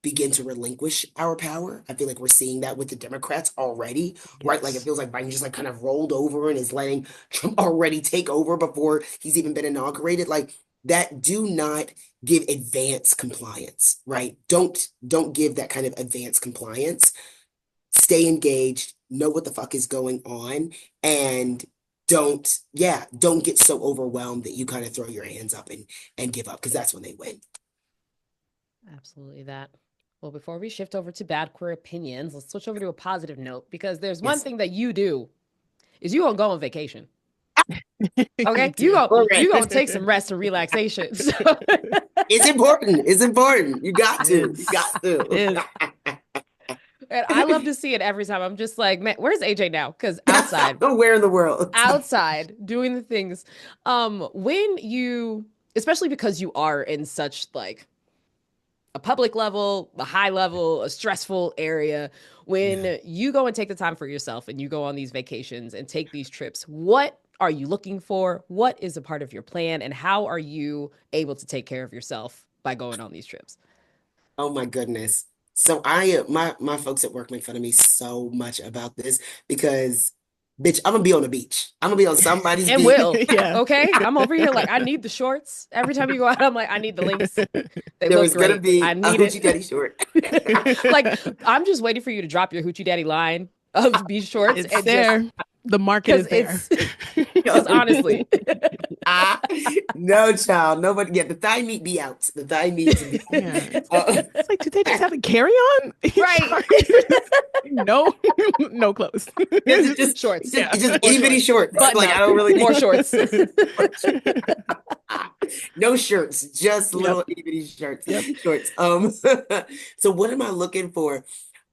Speaker 1: begin to relinquish our power. I feel like we're seeing that with the Democrats already, right? Like it feels like Biden just like kind of rolled over and is letting Trump already take over before he's even been inaugurated. Like that, do not give advanced compliance, right? Don't give that kind of advanced compliance. Stay engaged, know what the fuck is going on, and don't get so overwhelmed that you kind of throw your hands up and give up because that's when they win.
Speaker 3: Absolutely that. Well, before we shift over to bad queer opinions, let's switch over to a positive note because there's one thing that you do is you gonna go on vacation. Okay, you gonna take some rest and relaxation. So.
Speaker 1: It's important. It's important. You got to. You got to.
Speaker 3: And I love to see it every time. I'm just like, man, where's AJ now? Because outside,
Speaker 1: where in the world?
Speaker 3: Outside doing the things. When you, especially because you are in such like a public level, a high level, a stressful area, when you go and take the time for yourself and you go on these vacations and take these trips, what are you looking for? What is a part of your plan? And how are you able to take care of yourself by going on these trips?
Speaker 1: Oh my goodness. So my folks at work make fun of me so much about this because bitch, I'm gonna be on the beach. I'm gonna be on somebody's
Speaker 3: and
Speaker 1: beach.
Speaker 3: will. Yeah. Okay. I'm over here like I need the shorts. Every time you go out, I'm like, I need the links. They
Speaker 1: there
Speaker 3: look
Speaker 1: was
Speaker 3: great.
Speaker 1: Gonna be
Speaker 3: I need
Speaker 1: a hoochie daddy short.
Speaker 3: Like I'm just waiting for you to drop your hoochie daddy line of beach shorts.
Speaker 2: It's there. The market is there.
Speaker 3: Because honestly.
Speaker 1: No, child. Nobody. Yeah, the thigh meat be out. The thigh meat to be
Speaker 2: It's like, did they just have a carry-on?
Speaker 3: Right.
Speaker 2: No clothes.
Speaker 1: It's just
Speaker 3: shorts.
Speaker 1: It's just itty bitty shorts.
Speaker 3: But
Speaker 1: like
Speaker 3: no,
Speaker 1: I don't really need
Speaker 3: more shorts.
Speaker 1: No shirts, just little itty bitty shirts. Shorts. So what am I looking for?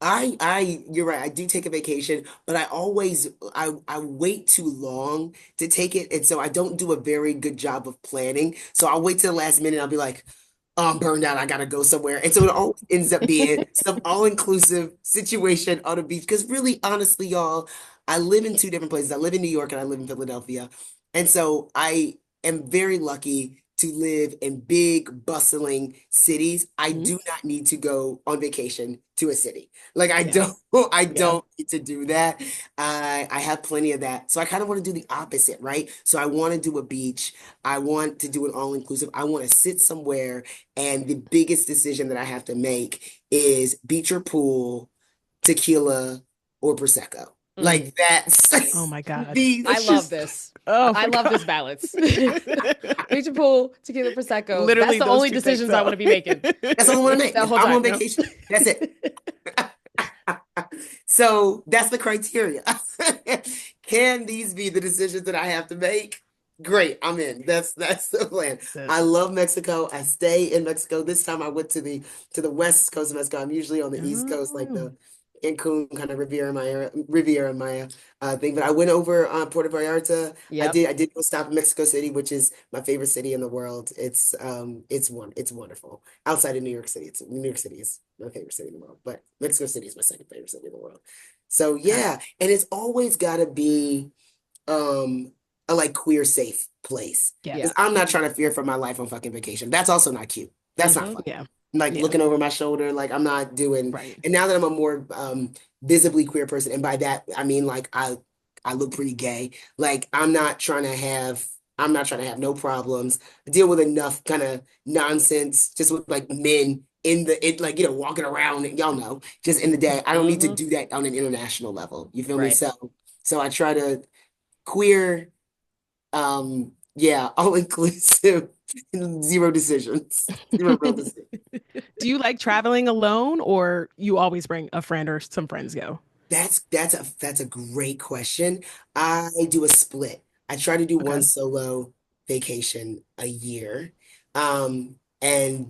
Speaker 1: You're right. I do take a vacation, but I wait too long to take it. And so I don't do a very good job of planning. So I'll wait till the last minute. I'll be like, oh, I'm burned out. I gotta go somewhere. And so it always ends up being some all-inclusive situation on a beach. Because really, honestly, y'all, I live in two different places. I live in New York and I live in Philadelphia. And so I am very lucky to live in big, bustling cities. I do not need to go on vacation to a city. Like I don't need to do that. I have plenty of that. So I kind of want to do the opposite, right? So I want to do a beach. I want to do an all-inclusive. I want to sit somewhere, and the biggest decision that I have to make is beach or pool, tequila, or Prosecco. Like that's
Speaker 2: oh my God.
Speaker 3: I love this. Oh, I love this balance. Beach and pool, tequila, Prosecco.
Speaker 2: Literally,
Speaker 3: that's the only decisions I want to be making.
Speaker 1: That's all I want to make. I'm on vacation. That's it. So that's the criteria. Can these be the decisions that I have to make? Great, I'm in. That's the plan. I love Mexico. I stay in Mexico. This time I went to the west coast of Mexico. I'm usually on the east coast, like the Cancun kind of Riviera Maya thing. But I went over Puerto Vallarta.
Speaker 3: Yep.
Speaker 1: I did go stop in Mexico City, which is my favorite city in the world. It's wonderful. Outside of New York City, New York City is my favorite city in the world, but Mexico City is my second favorite city in the world. So yeah, and it's always got to be a like queer safe place.
Speaker 2: Yeah.
Speaker 1: Because I'm not trying to fear for my life on fucking vacation. That's also not cute. That's not fun.
Speaker 2: Yeah.
Speaker 1: like
Speaker 2: Yeah.
Speaker 1: looking over my shoulder. Like I'm not doing,
Speaker 2: Right.
Speaker 1: and now that I'm a more visibly queer person, and by that I mean like I look pretty gay. Like I'm not trying to have no problems. I deal with enough kind of nonsense just with like men like walking around, y'all know, just in the day. I don't need to
Speaker 3: Hmm.
Speaker 1: do that on an international level. You feel me?
Speaker 3: Right.
Speaker 1: So I try to queer, yeah, all inclusive, zero decisions, zero real decisions.
Speaker 2: Do you like traveling alone or you always bring a friend or some friends go?
Speaker 1: That's a great question. I do a split. I try to do one
Speaker 2: Okay.
Speaker 1: solo vacation a year. And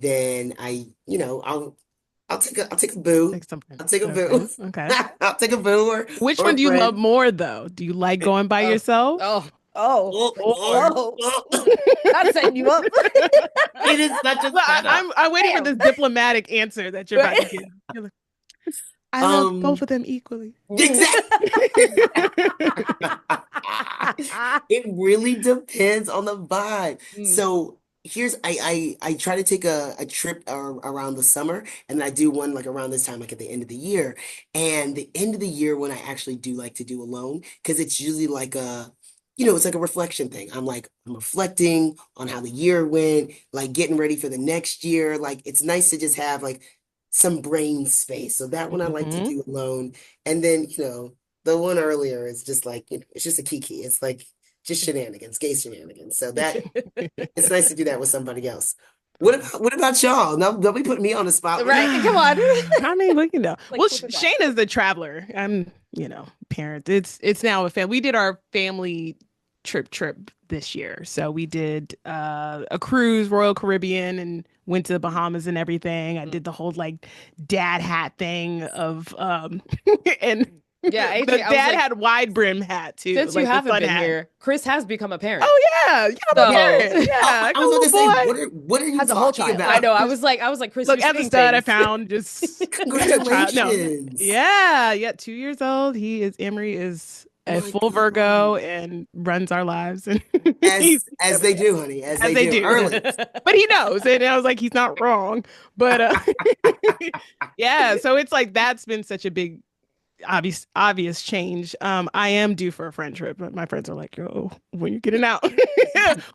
Speaker 1: then I'll take a boo.
Speaker 2: Take some friends.
Speaker 1: I'll take a
Speaker 2: So
Speaker 1: boo.
Speaker 2: friends. Okay.
Speaker 1: I'll take a boo
Speaker 2: Which
Speaker 1: or
Speaker 2: one
Speaker 1: a
Speaker 2: do you love
Speaker 1: friend.
Speaker 2: more though? Do you like going by
Speaker 3: Oh,
Speaker 2: yourself?
Speaker 3: oh, oh,
Speaker 1: Oh,
Speaker 2: Or
Speaker 1: Lord.
Speaker 3: oh.
Speaker 1: Oh,
Speaker 3: Not setting you up.
Speaker 1: it is such a
Speaker 2: well,
Speaker 1: setup.
Speaker 2: I'm waiting for
Speaker 3: Damn.
Speaker 2: this diplomatic answer that you're about to
Speaker 3: Right.
Speaker 2: give. You're like, I love both
Speaker 1: Um,
Speaker 2: of them equally.
Speaker 1: exactly. It really depends on the vibe.
Speaker 3: Mm.
Speaker 1: So here's I try to take a trip around the summer, and I do one like around this time, like at the end of the year. And the end of the year when I actually do like to do alone, because it's usually like it's like a reflection thing. I'm reflecting on how the year went, like getting ready for the next year. Like it's nice to just have like some brain space. So that one I like to
Speaker 2: Hmm.
Speaker 1: do alone. And then, the one earlier is just like, it's just a kiki. It's like just shenanigans, gay shenanigans. So that it's nice to do that with somebody else. What about y'all? Now, don't be putting me on the spot. What
Speaker 3: Right. Come on.
Speaker 2: I mean, look,
Speaker 3: Like
Speaker 2: well,
Speaker 3: flip it back.
Speaker 2: Shane is the traveler. I'm, parent. It's now a family. We did our family trip this year. So we did a cruise, Royal Caribbean, and went to the Bahamas and everything. I
Speaker 3: Mm.
Speaker 2: did the whole like dad hat thing of and
Speaker 3: Yeah,
Speaker 2: the
Speaker 3: AJ, I was
Speaker 2: dad
Speaker 3: like,
Speaker 2: had wide brim hat too,
Speaker 3: since you
Speaker 2: like the
Speaker 3: haven't
Speaker 2: sun
Speaker 3: been
Speaker 2: hat.
Speaker 3: here, Chris has become a parent.
Speaker 2: Oh yeah, yeah, I'm a
Speaker 3: So
Speaker 2: parent. Yeah, I
Speaker 1: I
Speaker 2: got a
Speaker 1: was about
Speaker 2: little
Speaker 1: to say,
Speaker 2: boy.
Speaker 1: what are you
Speaker 3: has a whole
Speaker 1: talking
Speaker 3: child. I
Speaker 1: about?
Speaker 3: know.
Speaker 2: Just
Speaker 3: I was like, Chris,
Speaker 2: look
Speaker 3: you're
Speaker 2: at the
Speaker 3: seeing
Speaker 2: stud I
Speaker 3: things.
Speaker 2: found. Just a child. No,
Speaker 1: Congratulations.
Speaker 2: yeah, 2 years old. Emery is a
Speaker 1: My
Speaker 2: full
Speaker 1: God.
Speaker 2: Virgo and runs our lives, and he's
Speaker 1: As they
Speaker 2: everything
Speaker 1: do, honey, as
Speaker 2: as
Speaker 1: they
Speaker 2: they
Speaker 1: do.
Speaker 2: do.
Speaker 1: Early.
Speaker 2: But he knows, and I was like, he's not wrong. But yeah, so it's like that's been such a big obvious change. I am due for a friend trip, but my friends are like, "Yo, when you getting out?"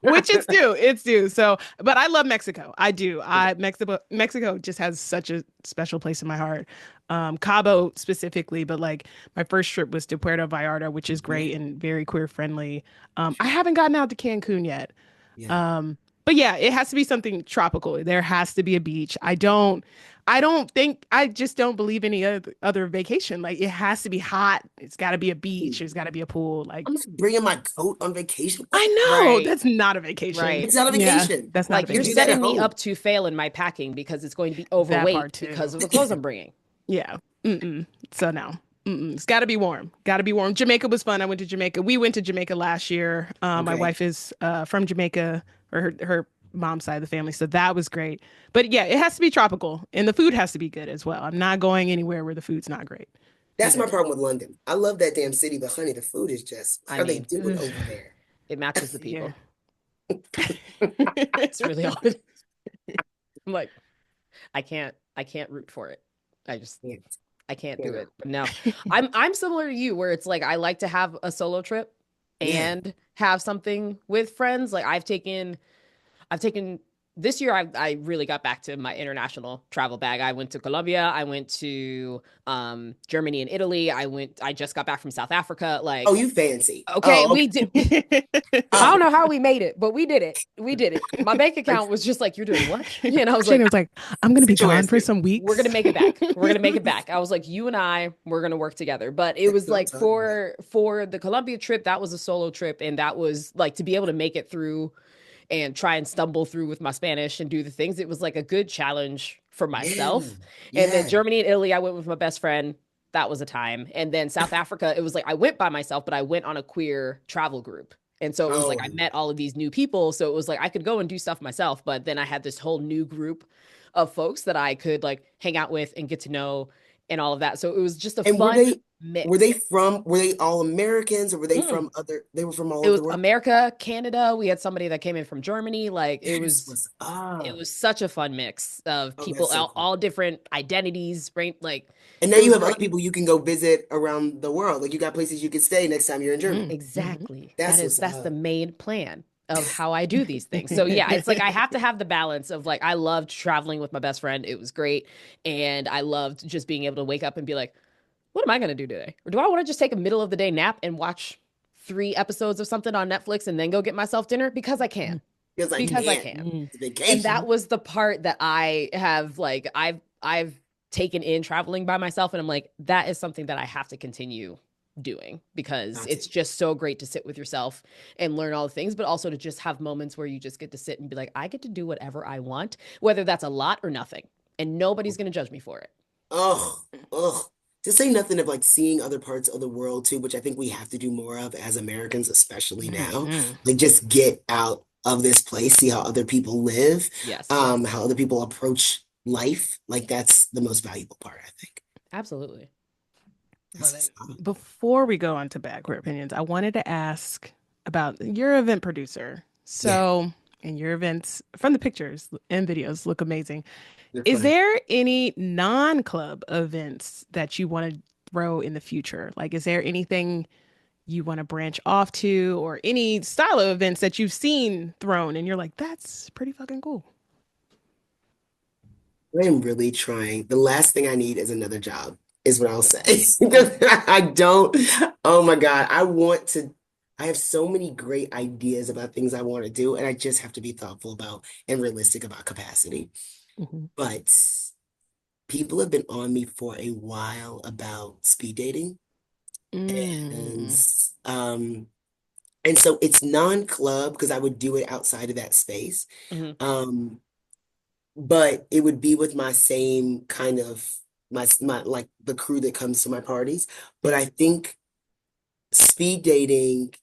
Speaker 2: Which it's due. So, but I love Mexico. I do. Mexico just has such a special place in my heart. Cabo specifically, but like my first trip was to Puerto Vallarta, which is
Speaker 1: Yeah,
Speaker 2: great and very queer friendly. I haven't gotten out to Cancun yet.
Speaker 1: yeah.
Speaker 2: Um, but yeah, it has to be something tropical. There has to be a beach. I just don't believe any other vacation. Like it has to be hot. It's got to be a beach. There's got to be a pool. Like
Speaker 1: I'm not bringing my coat on vacation. What?
Speaker 2: I know
Speaker 3: Right.
Speaker 2: that's not a vacation.
Speaker 3: Right.
Speaker 1: It's not a
Speaker 2: Yeah,
Speaker 1: vacation.
Speaker 2: that's not a
Speaker 3: Like
Speaker 1: You
Speaker 3: you're
Speaker 1: do that
Speaker 2: vacation.
Speaker 1: at
Speaker 3: setting me
Speaker 1: home.
Speaker 3: up to fail in my packing because it's going to be
Speaker 2: That part
Speaker 3: overweight
Speaker 2: too.
Speaker 3: because of the clothes I'm bringing.
Speaker 2: Yeah. Mm-mm. So no. Mm-mm. It's got to be warm. Got to be warm. Jamaica was fun. I went to Jamaica. We went to Jamaica last year. My
Speaker 1: Okay.
Speaker 2: wife is from Jamaica, or her mom's side of the family, so that was great. But yeah, it has to be tropical, and the food has to be good as well. I'm not going anywhere where the food's not great.
Speaker 1: That's
Speaker 2: Either.
Speaker 1: my problem with London. I love that damn city, but honey, the food is just,
Speaker 3: I
Speaker 1: what are they
Speaker 3: mean,
Speaker 1: doing over there?
Speaker 3: it matches the
Speaker 2: Yeah.
Speaker 3: people. It's really all it is. I'm like, I can't root for it. I just
Speaker 1: Yeah,
Speaker 3: I can't do
Speaker 1: yeah,
Speaker 3: it. No. I'm similar to you where it's like I like to have a solo trip
Speaker 1: yeah.
Speaker 3: and have something with friends. Like I've taken this year I really got back to my international travel bag. I went to Colombia, I went to Germany and Italy. I just got back from South Africa.
Speaker 1: Oh,
Speaker 3: Like,
Speaker 1: you fancy.
Speaker 3: okay,
Speaker 1: Oh,
Speaker 3: we
Speaker 1: okay.
Speaker 3: did I don't
Speaker 1: Oh,
Speaker 3: know how we made it, but we did it. We did it. My bank account was just like, "You're doing what?" And I was
Speaker 2: Shana
Speaker 3: like,
Speaker 2: was like, I'm gonna be gone for
Speaker 1: interesting.
Speaker 2: some
Speaker 3: we're gonna
Speaker 2: weeks.
Speaker 3: make it back. We're gonna make it back. I was like, you and I, we're gonna work together. But it
Speaker 1: That's
Speaker 3: was
Speaker 1: what I'm
Speaker 3: like
Speaker 1: talking about.
Speaker 3: for the Colombia trip, that was a solo trip, and that was like to be able to make it through and try and stumble through with my Spanish and do the things. It was like a good challenge for
Speaker 1: Yeah,
Speaker 3: myself. And then
Speaker 1: yeah.
Speaker 3: Germany and Italy, I went with my best friend. That was a time. And then South Africa, it was like I went by myself, but I went on a queer travel group. And so it was like
Speaker 1: Oh,
Speaker 3: I met all of these new people. So it was like I could go and do stuff myself, but then I had this whole new group of folks that I could like hang out with and get to know and all of that. So it was just a
Speaker 1: and were
Speaker 3: fun
Speaker 1: they?
Speaker 3: mix.
Speaker 1: were they all Americans or were they
Speaker 3: Mm.
Speaker 1: from they were from all
Speaker 3: It
Speaker 1: over
Speaker 3: was
Speaker 1: the world?
Speaker 3: America, Canada. We had somebody that came in from Germany. Like
Speaker 1: That's what's
Speaker 3: it
Speaker 1: up.
Speaker 3: was such a fun mix of
Speaker 1: Oh,
Speaker 3: people,
Speaker 1: that's so cool.
Speaker 3: all different identities, right? Like
Speaker 1: And now
Speaker 3: it
Speaker 1: you
Speaker 3: was
Speaker 1: have other
Speaker 3: great.
Speaker 1: people you can go visit around the world. Like you got places you could stay next time you're in Germany.
Speaker 2: Mm-hmm.
Speaker 3: Exactly.
Speaker 1: That's what's
Speaker 3: That's the
Speaker 1: up.
Speaker 3: main plan of how I do these things. So yeah, it's like I have to have the balance of like I loved traveling with my best friend. It was great. And I loved just being able to wake up and be like, what am I going to do today? Or do I want to just take a middle of the day nap and watch 3 episodes of something on Netflix and then go get myself dinner? Because I can.
Speaker 1: Because I
Speaker 3: Because I
Speaker 1: can't.
Speaker 3: can.
Speaker 2: Mm-hmm.
Speaker 1: It's a
Speaker 3: And
Speaker 1: vacation.
Speaker 3: that was the part that I have like I've taken in traveling by myself, and I'm like, that is something that I have to continue doing because
Speaker 1: Got
Speaker 3: it's
Speaker 1: to.
Speaker 3: just so great to sit with yourself and learn all the things, but also to just have moments where you just get to sit and be like, I get to do whatever I want, whether that's a lot or nothing, and nobody's going to judge me for it.
Speaker 1: Oh, oh. To say nothing of like seeing other parts of the world too, which I think we have to do more of as Americans, especially now.
Speaker 2: Mm-hmm.
Speaker 1: Like just get out of this place, see how other people live,
Speaker 3: Yes,
Speaker 1: how other people approach life. Like that's the most valuable part, I think.
Speaker 3: absolutely.
Speaker 1: That's
Speaker 2: Love
Speaker 1: what's
Speaker 2: it.
Speaker 1: up.
Speaker 2: Before we go on to bad queer opinions, I wanted to ask about your event producer.
Speaker 1: Yeah,
Speaker 2: So, and your events from the pictures and videos look amazing.
Speaker 1: they're
Speaker 2: Is
Speaker 1: fun.
Speaker 2: there any non-club events that you want to throw in the future? Like, is there anything you want to branch off to, or any style of events that you've seen thrown and you're like, that's pretty fucking cool?
Speaker 1: I am really trying. The last thing I need is another job, is what I'll say. Because I don't, oh my God, I have so many great ideas about things I want to do, and I just have to be thoughtful about and realistic about capacity.
Speaker 2: Hmm.
Speaker 1: But people have been on me for a while about speed dating. And
Speaker 2: Mm.
Speaker 1: um and so it's non-club because I would do it outside of that space.
Speaker 3: Hmm.
Speaker 1: Um but it would be with my same kind of my like the crew that comes to my parties. But I think speed dating,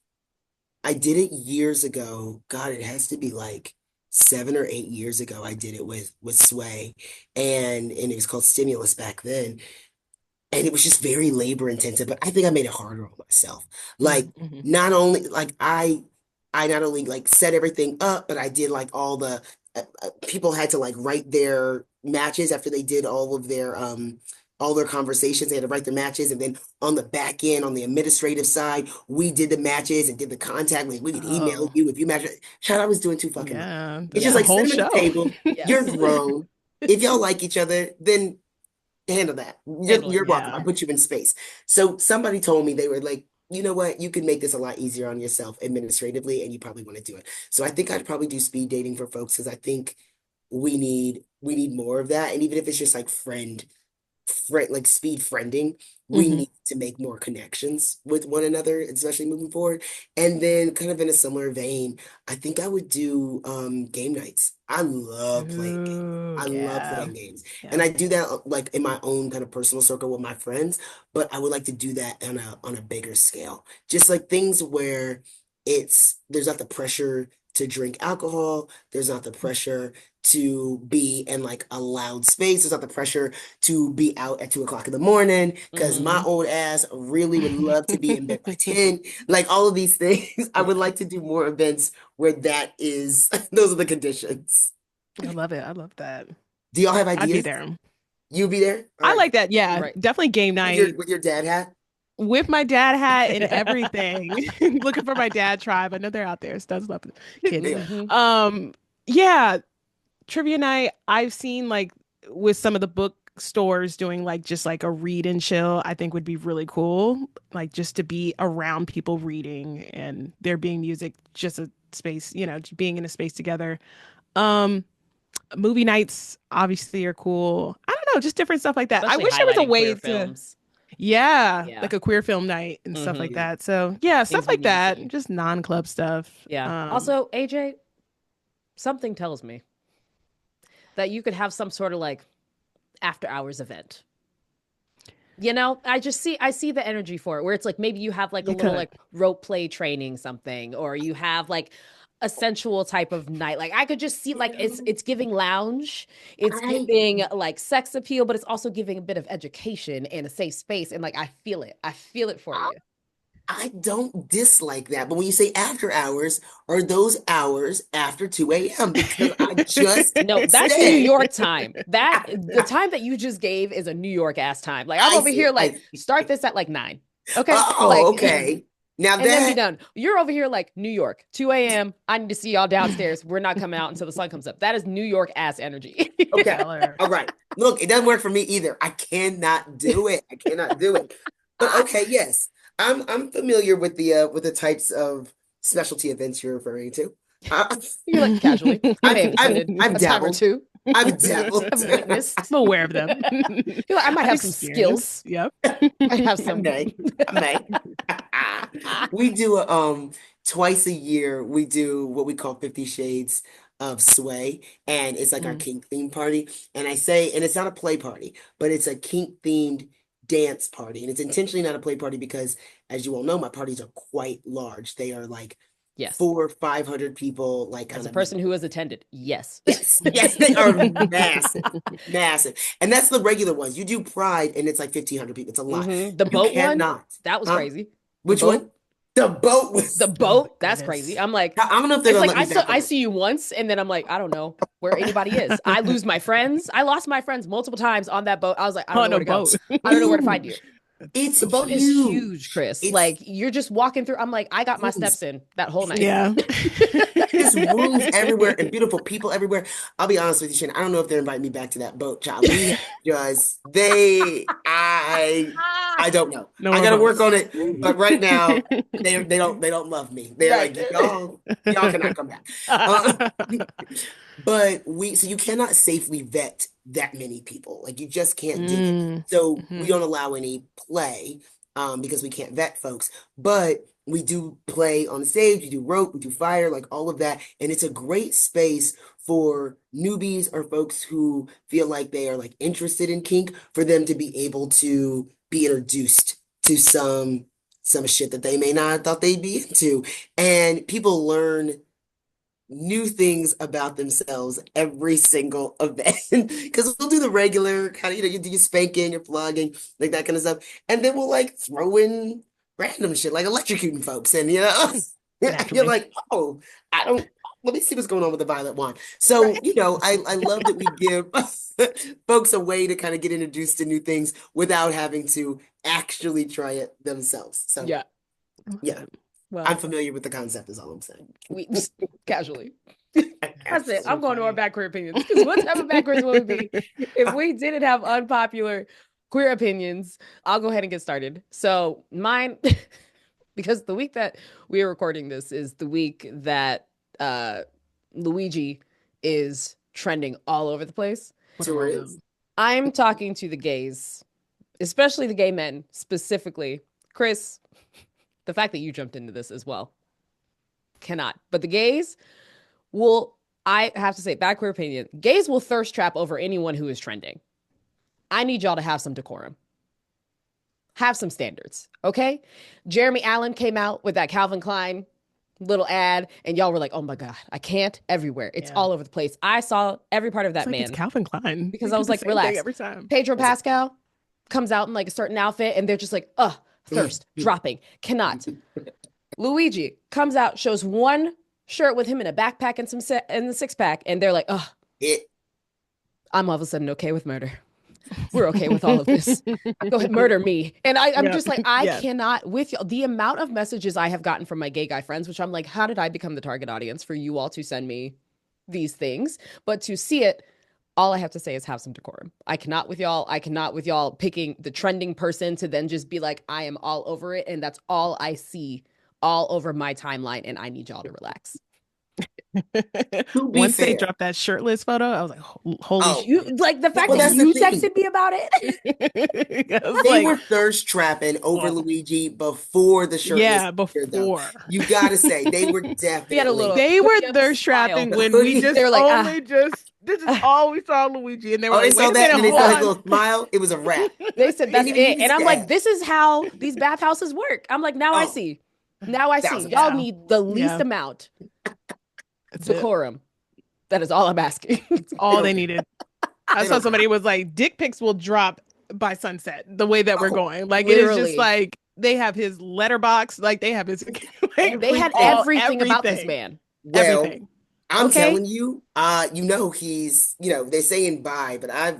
Speaker 1: I did it years ago. God, it has to be like 7 or 8 years ago. I did it with Sway, and it was called Stimulus back then. And it was just very labor intensive, but I think I made it harder on myself. Like
Speaker 2: Mm-hmm.
Speaker 1: not only like I not only like set everything up, but I did like all the people had to like write their matches after they did all their conversations. They had to write their matches, and then on the back end, on the administrative side, we did the matches and did the contact. Like we could email
Speaker 2: Oh,
Speaker 1: you if you match. Child, I was doing too fucking much.
Speaker 2: yeah,
Speaker 1: It's
Speaker 2: that's
Speaker 1: just
Speaker 2: a
Speaker 1: like
Speaker 3: Yes.
Speaker 1: sit
Speaker 2: whole
Speaker 1: them at the
Speaker 2: show.
Speaker 1: table. You're
Speaker 3: Yes.
Speaker 1: grown. If y'all like each other, then handle that.
Speaker 3: Handle it.
Speaker 1: You're welcome. I
Speaker 2: Yeah.
Speaker 1: put you in space. So somebody told me they were like, you know what? You could make this a lot easier on yourself administratively, and you probably want to do it. So I think I'd probably do speed dating for folks because I think we need more of that. And even if it's just like friend like speed friending, we
Speaker 2: Hmm.
Speaker 1: need to make more connections with one another, especially moving forward. And then kind of in a similar vein, I think I would do game nights. I love playing games.
Speaker 2: Ooh,
Speaker 1: I love
Speaker 2: yeah.
Speaker 1: playing games. And
Speaker 2: Yeah.
Speaker 1: I do that like in my own kind of personal circle with my friends, but I would like to do that on a bigger scale. Just like things where there's not the pressure to drink alcohol, there's not the pressure to be in like a loud space, there's not the pressure to be out at 2 o'clock in the morning because my
Speaker 3: Hmm.
Speaker 1: old ass really would love to be in bed by 10. Like all of these things, I would
Speaker 2: Yeah.
Speaker 1: like to do more events where that is, those are the conditions.
Speaker 2: I love it. I love that.
Speaker 1: Do y'all have
Speaker 2: I'd be
Speaker 1: ideas?
Speaker 2: there.
Speaker 1: You be there? All
Speaker 2: I
Speaker 1: right.
Speaker 2: like that. Yeah,
Speaker 3: Right.
Speaker 2: definitely game
Speaker 1: With your
Speaker 2: night
Speaker 1: with your dad hat?
Speaker 2: with my dad hat and everything. Looking for my dad tribe. I know they're out there. Studs love it. Kidding.
Speaker 1: They are.
Speaker 3: Hmm.
Speaker 2: Yeah, trivia night. I've seen like with some of the bookstores doing like just like a read and chill. I think would be really cool. Like just to be around people reading and there being music, just a space, being in a space together. Um, movie nights obviously are cool. I don't know, just different stuff like that. I
Speaker 3: Especially
Speaker 2: wish there was a
Speaker 3: highlighting
Speaker 2: way
Speaker 3: queer
Speaker 2: to,
Speaker 3: films.
Speaker 2: yeah,
Speaker 3: Yeah.
Speaker 2: like a queer film night and stuff
Speaker 3: Hmm.
Speaker 2: like
Speaker 1: Yeah.
Speaker 2: that. So yeah, stuff
Speaker 3: Things we
Speaker 2: like
Speaker 3: need to
Speaker 2: that,
Speaker 3: see.
Speaker 2: just non-club stuff.
Speaker 3: Yeah. Also, AJ, something tells me that you could have some sort of like after hours event. I see the energy for it where it's like maybe you have like a
Speaker 2: You
Speaker 3: little
Speaker 2: could.
Speaker 3: like rope play training something, or you have like a sensual type of night. Like I could just see like it's giving lounge, it's
Speaker 1: I
Speaker 3: giving like sex appeal, but it's also giving a bit of education and a safe space. And like I feel it. I feel it for
Speaker 1: I
Speaker 3: you.
Speaker 1: I don't dislike that. But when you say after hours, are those hours after 2 a.m.? Because I just
Speaker 3: No, that's New
Speaker 1: said
Speaker 3: York time. That the time that you just gave is a New York ass time. Like I'm
Speaker 1: I
Speaker 3: over here
Speaker 1: see.
Speaker 3: like start this at like 9. Okay?
Speaker 1: Oh,
Speaker 3: Like
Speaker 1: okay. Now
Speaker 3: and then be
Speaker 1: that
Speaker 3: done. You're over here like New York, 2 a.m. I need to see y'all downstairs. We're not coming out until the sun comes up. That is New York ass energy.
Speaker 1: okay.
Speaker 2: Stellar.
Speaker 1: All right. Look, it doesn't work for me either. I cannot do it. I cannot do it. But okay, yes. I'm familiar with the types of specialty events you're referring to. Uh,
Speaker 3: You're like casually. I may have attended
Speaker 1: I've
Speaker 3: a time or
Speaker 1: dabbled.
Speaker 3: two.
Speaker 1: I've dabbled.
Speaker 3: I've witnessed.
Speaker 2: I'm aware of them.
Speaker 3: You're like, I might
Speaker 2: I've
Speaker 3: have some skills.
Speaker 2: experienced. Yep.
Speaker 3: I have
Speaker 1: I
Speaker 3: some.
Speaker 1: may. I may. We do a twice a year we do what we call 50 Shades of Sway, and it's like our
Speaker 3: Mm,
Speaker 1: kink theme party. And I say, and it's not a play party, but it's a kink themed dance party. And it's intentionally not a play party because, as you all know, my parties are quite large. They are like
Speaker 3: yes.
Speaker 1: 400 or 500 people, like
Speaker 3: As
Speaker 1: kind
Speaker 3: a
Speaker 1: of.
Speaker 3: person who has attended, yes.
Speaker 1: Yes, yes, they are massive, massive. And that's the regular ones. You do Pride and it's like 1,500 people. It's a lot.
Speaker 3: The
Speaker 1: You
Speaker 3: boat one,
Speaker 1: cannot.
Speaker 3: that was
Speaker 1: Huh?
Speaker 3: crazy. The
Speaker 1: Which
Speaker 3: boat,
Speaker 1: one? The boat was.
Speaker 3: the
Speaker 2: Oh my
Speaker 3: boat, that's crazy.
Speaker 2: goodness.
Speaker 3: I'm like,
Speaker 1: I don't know if they're
Speaker 3: it's
Speaker 1: gonna
Speaker 3: like
Speaker 1: let me back
Speaker 3: I
Speaker 1: on.
Speaker 3: see you once, and then I'm like, I don't know where anybody is. I lose my friends. I lost my friends multiple times on that boat. I was like, I don't know
Speaker 2: On
Speaker 3: where
Speaker 2: a
Speaker 3: to go.
Speaker 2: boat.
Speaker 3: I don't know where to find you.
Speaker 1: Huge. It's
Speaker 3: The boat is huge,
Speaker 1: huge.
Speaker 3: Chris.
Speaker 1: It's
Speaker 3: Like you're just walking through. I'm like, I got my
Speaker 1: rooms.
Speaker 3: steps in that whole night.
Speaker 2: Yeah.
Speaker 1: There's rooms everywhere and beautiful people everywhere. I'll be honest with you, Shannon. I don't know if they're inviting me back to that boat, child. We have just I don't know.
Speaker 2: No
Speaker 1: I
Speaker 2: more
Speaker 1: gotta work
Speaker 2: boats.
Speaker 1: on it. But right now, they don't love me. They're
Speaker 3: Right.
Speaker 1: like, y'all cannot come back. Uh, but so you cannot safely vet that many people. Like you just can't do it.
Speaker 2: Mm.
Speaker 1: So we
Speaker 2: Mhm.
Speaker 1: don't allow any play because we can't vet folks. But we do play on stage, we do rope, we do fire, like all of that. And it's a great space for newbies or folks who feel like they are like interested in kink for them to be able to be introduced to some shit that they may not have thought they'd be into. And people learn new things about themselves every single event because we'll do the regular kind of you do your spanking, your flogging, like that kind of stuff, and then we'll like throw in random shit like electrocuting folks, and you're
Speaker 2: Naturally.
Speaker 1: like, oh, I don't. Let me see what's going on with the violet wand. So I love that we give folks a way to kind of get introduced to new things without having to actually try it themselves. So
Speaker 3: Yeah.
Speaker 1: yeah,
Speaker 3: Well,
Speaker 1: I'm familiar with the concept. Is all I'm saying.
Speaker 3: we casually. That's it. I'm going to our bad queer opinions. Because what type of bad queers would we be if we didn't have unpopular queer opinions? I'll go ahead and get started. So mine, because the week that we are recording this is the week that Luigi is trending all over the place.
Speaker 2: What a
Speaker 1: Sure
Speaker 2: rollout.
Speaker 1: is.
Speaker 3: I'm talking to the gays, especially the gay men specifically. Chris, the fact that you jumped into this as well cannot. But the gays will, I have to say, bad queer opinion, gays will thirst trap over anyone who is trending. I need y'all to have some decorum. Have some standards, okay? Jeremy Allen came out with that Calvin Klein little ad, and y'all were like, oh my God, I can't everywhere. It's
Speaker 2: Yeah.
Speaker 3: all over the place. I saw every part of that
Speaker 2: It's like
Speaker 3: man
Speaker 2: it's Calvin Klein.
Speaker 3: because
Speaker 2: They
Speaker 3: I
Speaker 2: do
Speaker 3: was
Speaker 2: the
Speaker 3: like,
Speaker 2: same
Speaker 3: relax.
Speaker 2: thing every time.
Speaker 3: Pedro Pascal comes out in like a certain outfit, and they're just like, thirst, dropping, cannot. Luigi comes out, shows one shirt with him in a backpack and and the six pack, and they're like,
Speaker 1: It
Speaker 3: I'm all of a sudden okay with murder. We're okay with all of this. Go ahead, murder me. And I'm
Speaker 2: Yep.
Speaker 3: just like, I
Speaker 2: Yeah.
Speaker 3: cannot with you. The amount of messages I have gotten from my gay guy friends, which I'm like, how did I become the target audience for you all to send me these things? But to see it, all I have to say is have some decorum. I cannot with y'all. I cannot with y'all picking the trending person to then just be like, I am all over it. And that's all I see all over my timeline. And I need y'all to relax.
Speaker 1: to be
Speaker 2: Once they
Speaker 1: fair.
Speaker 2: dropped that shirtless photo, I was like, holy
Speaker 1: Oh,
Speaker 2: shit.
Speaker 3: You like the fact
Speaker 1: Well,
Speaker 3: that
Speaker 1: that's the
Speaker 3: you
Speaker 1: thing.
Speaker 3: texted me about it.
Speaker 2: I was
Speaker 1: They
Speaker 2: like,
Speaker 1: were thirst trapping over
Speaker 2: oh.
Speaker 1: Luigi before the shirtless
Speaker 2: Yeah,
Speaker 1: picture, though.
Speaker 2: before.
Speaker 1: You gotta say they were definitely.
Speaker 3: little-
Speaker 2: They were
Speaker 3: Hoodie up,
Speaker 2: thirst
Speaker 3: smile.
Speaker 2: trapping
Speaker 1: The
Speaker 2: when we
Speaker 1: hoodie.
Speaker 2: just
Speaker 3: They were like,
Speaker 2: only just this is all we saw Luigi, and they were
Speaker 1: Oh, they
Speaker 2: like,
Speaker 1: saw
Speaker 2: wait a
Speaker 1: that, and
Speaker 2: minute,
Speaker 1: then they saw his
Speaker 2: hold
Speaker 1: little smile. It was a wrap.
Speaker 3: They said that's
Speaker 1: Didn't even
Speaker 3: it.
Speaker 1: use
Speaker 3: And I'm like,
Speaker 1: that.
Speaker 3: this is how these bathhouses work. I'm like, now I
Speaker 1: Oh,
Speaker 3: see. Now I see.
Speaker 1: 1,000%.
Speaker 3: Y'all
Speaker 2: Wow.
Speaker 3: need the least
Speaker 2: Yeah.
Speaker 3: amount
Speaker 2: That's it.
Speaker 3: Decorum. That is all I'm asking.
Speaker 2: All they needed. I
Speaker 1: They
Speaker 2: saw
Speaker 1: don't
Speaker 2: somebody was like, dick pics will drop by sunset, the way that we're
Speaker 1: Oh,
Speaker 2: going. Like, it is just
Speaker 3: literally.
Speaker 2: like, they have his letterbox, like, they have his, like,
Speaker 3: They had everything about this man.
Speaker 1: Well,
Speaker 2: Everything.
Speaker 1: I'm
Speaker 3: Okay.
Speaker 1: telling you, he's, they're saying bye, but I